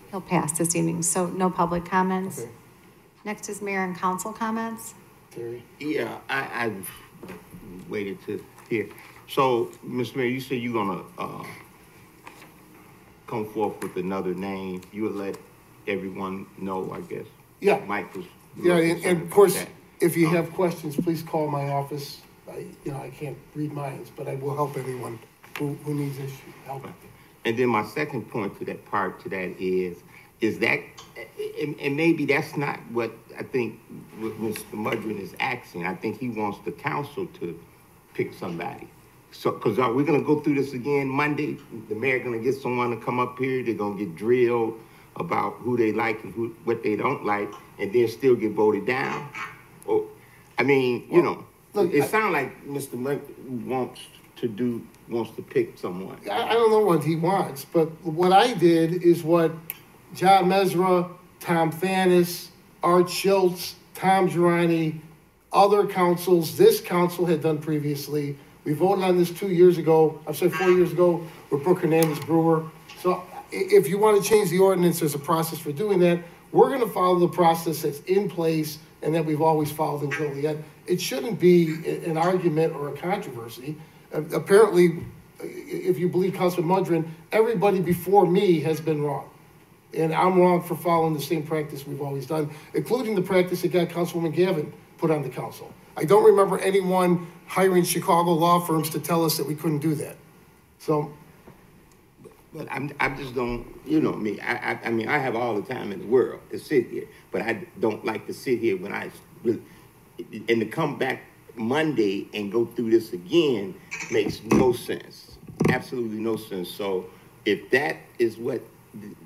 He'll pass this evening, so no public comments. Okay. Next is mayor and council comments. Terry? Yeah, I waited to hear. So, Mr. Mayor, you said you're gonna come forth with another name. You would let everyone know, I guess. Yeah. Mike was. Yeah, and of course, if you have questions, please call my office. I can't read minds, but I will help anyone who needs this help. And then my second point to that is that, and maybe that's not what I think Mr. Mudrin is asking. I think he wants the council to pick somebody. So, because we're going to go through this again Monday. The mayor going to get someone to come up here. They're going to get drilled about who they like and what they don't like, and then still get voted down. Or, I mean, look, it sounds like Mr. Mudrin wants to pick someone. I don't know what he wants, but what I did is what John Mesra, Tom Thanis, Art Schultz, Tom Girani, other councils, this council had done previously. We voted on this 4 years ago with Brooke Hernandez Brewer. So if you want to change the ordinance, there's a process for doing that. We're going to follow the process that's in place and that we've always followed in Joliet. It shouldn't be an argument or a controversy. Apparently, if you believe Councilman Mudrin, everybody before me has been wrong. And I'm wrong for following the same practice we've always done, including the practice that got Councilwoman Gavin put on the council. I don't remember anyone hiring Chicago law firms to tell us that we couldn't do that. So. But I just don't, me. I mean, I have all the time in the world to sit here, but I don't like to sit here when and to come back Monday and go through this again makes no sense. Absolutely no sense. So if that is what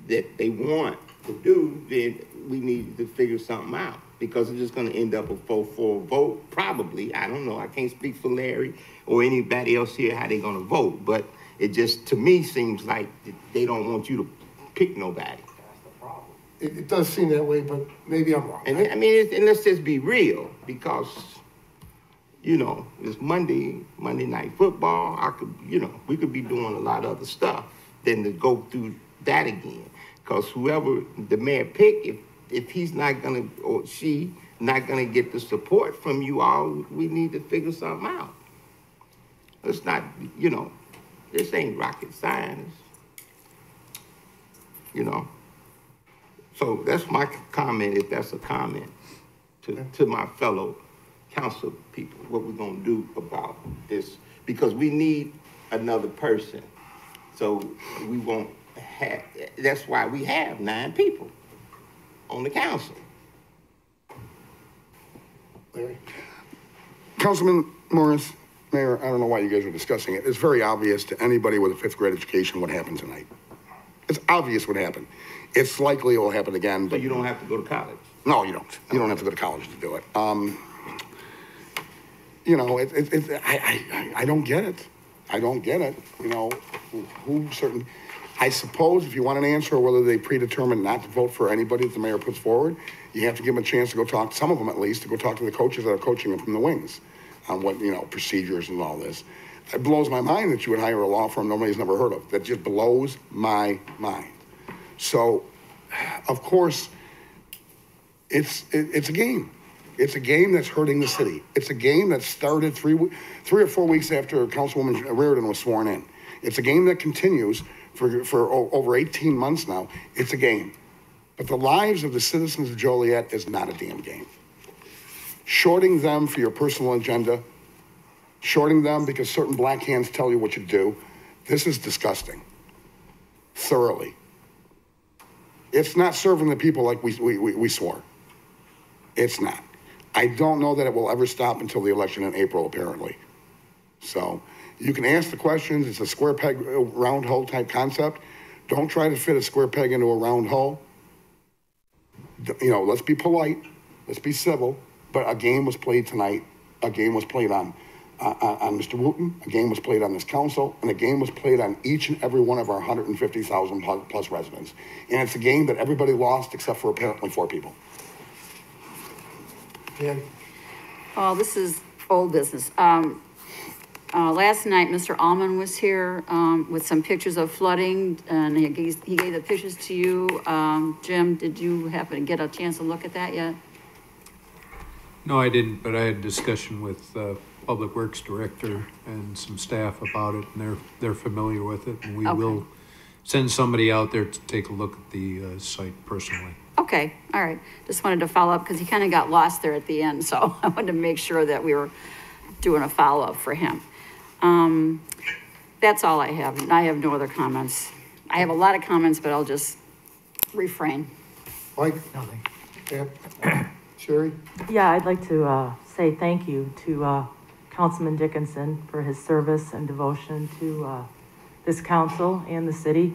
that they want to do, then we need to figure something out, because it's just going to end up a 4-4 vote, probably. I don't know. I can't speak for Larry or anybody else here how they're going to vote, but it just, to me, seems like they don't want you to pick nobody. That's the problem. It does seem that way, but maybe I'm wrong. And I mean, and let's just be real, because, it's Monday night football. We could be doing a lot of other stuff than to go through that again. Because whoever the mayor pick, if he's not gonna, or she not gonna get the support from you all, we need to figure something out. It's not, this ain't rocket science, So that's my comment, if that's a comment to my fellow council people, what we're gonna do about this, because we need another person. So we won't have, that's why we have 9 people on the council. Larry? Councilman Morris, Mayor, I don't know why you guys are discussing it. It's very obvious to anybody with a 5th grade education what happened tonight. It's obvious what happened. It's likely it will happen again. But you don't have to go to college. No, you don't. You don't have to go to college to do it. I don't get it. I don't get it. I suppose if you want an answer whether they predetermined not to vote for anybody that the mayor puts forward, you have to give them a chance to go talk, some of them at least, to go talk to the coaches that are coaching them from the wings on what, procedures and all this. It blows my mind that you would hire a law firm nobody's never heard of. That just blows my mind. So, of course, it's a game. It's a game that's hurting the city. It's a game that started 3 or 4 weeks after Councilwoman Reardon was sworn in. It's a game that continues for over 18 months now. It's a game. But the lives of the citizens of Joliet is not a damn game. Shorting them for your personal agenda, shorting them because certain black hands tell you what to do, this is disgusting. Thoroughly. It's not serving the people like we swore. It's not. I don't know that it will ever stop until the election in April, apparently. So you can ask the questions. It's a square peg, round hole type concept. Don't try to fit a square peg into a round hole. You know, let's be polite. Let's be civil. But a game was played tonight. A game was played on Mr. Wooten. A game was played on this council. And a game was played on each and every one of our 150,000 plus residents. And it's a game that everybody lost except for apparently 4 people. Yeah. Oh, this is old business. Last night, Mr. Allman was here with some pictures of flooding, and he gave the pictures to you. Jim, did you happen to get a chance to look at that yet? No, I didn't, but I had a discussion with Public Works Director and some staff about it, and they're familiar with it, and we will send somebody out there to take a look at the site personally. Okay, all right. Just wanted to follow up because he kind of got lost there at the end, so I wanted to make sure that we were doing a follow-up for him. That's all I have. I have no other comments. I have a lot of comments, but I'll just refrain. Mike? Nothing. Yeah. Sherry? Yeah, I'd like to say thank you to Councilman Dickinson for his service and devotion to this council and the city.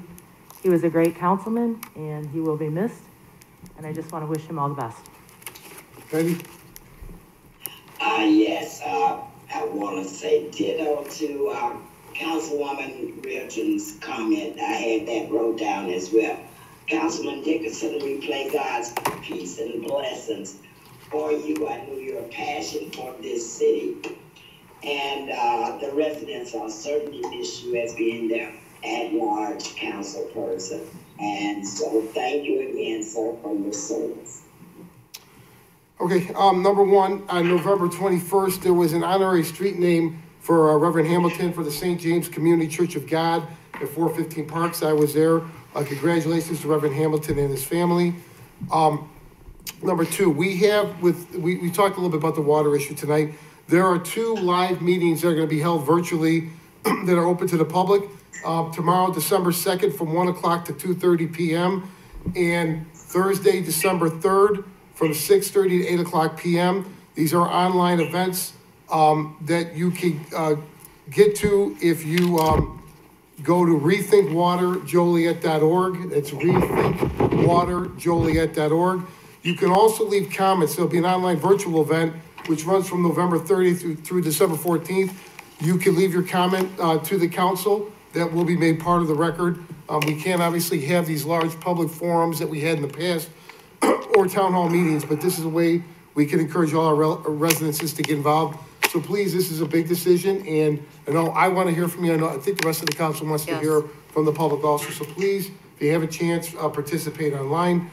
He was a great councilman, and he will be missed. And I just want to wish him all the best. Betty? Yes, I want to say ditto to Councilwoman Reardon's comment. I had that wrote down as well. Councilman Dickinson, we pray God's peace and blessings for you. I know your passion for this city. And the residents are certainly miss you as being their at-large council person. And so thank you again, sir, for your service. Okay, number one, on November 21st, there was an honorary street name for Reverend Hamilton for the St. James Community Church of God at 415 Parks. I was there. Congratulations to Reverend Hamilton and his family. Number two, we talked a little bit about the water issue tonight. There are 2 live meetings that are going to be held virtually that are open to the public. Tomorrow, December 2nd, from 1 o'clock to 2:30 p.m. And Thursday, December 3rd, from 6:30 to 8 o'clock p.m. These are online events that you can get to if you go to rethinkwaterjoliet.org. It's rethinkwaterjoliet.org. You can also leave comments. There'll be an online virtual event which runs from November 30th through December 14th. You can leave your comment to the council. That will be made part of the record. We can't obviously have these large public forums that we had in the past or town hall meetings, but this is a way we can encourage all our residences to get involved. So please, this is a big decision, and I know I want to hear from you. I think the rest of the council wants to hear from the public also. So please, if you have a chance, participate online.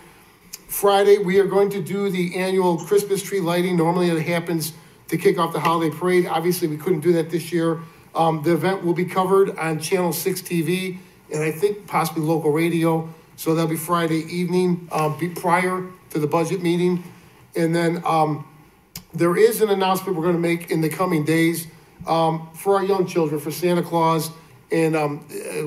Friday, we are going to do the annual Christmas tree lighting. Normally it happens to kick off the holiday parade. Obviously, we couldn't do that this year. The event will be covered on Channel 6 TV and I think possibly local radio. So that'll be Friday evening, prior to the budget meeting. And then there is an announcement we're going to make in the coming days for our young children, for Santa Claus. And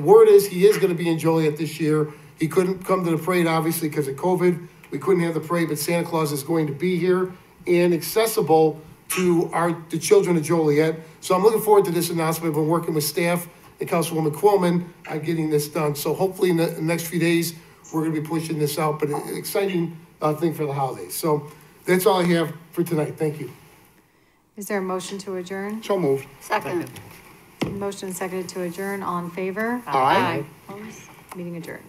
word is he is going to be in Joliet this year. He couldn't come to the parade, obviously, because of COVID. We couldn't have the parade, but Santa Claus is going to be here and accessible to the children of Joliet. So I'm looking forward to this announcement. We're working with staff and Councilwoman Quillman on getting this done. So hopefully in the next few days, we're going to be pushing this out, but an exciting thing for the holidays. So that's all I have for tonight. Thank you. Is there a motion to adjourn? So moved. Second. Motion seconded to adjourn. All in favor? Aye. Opposed? Meeting adjourned.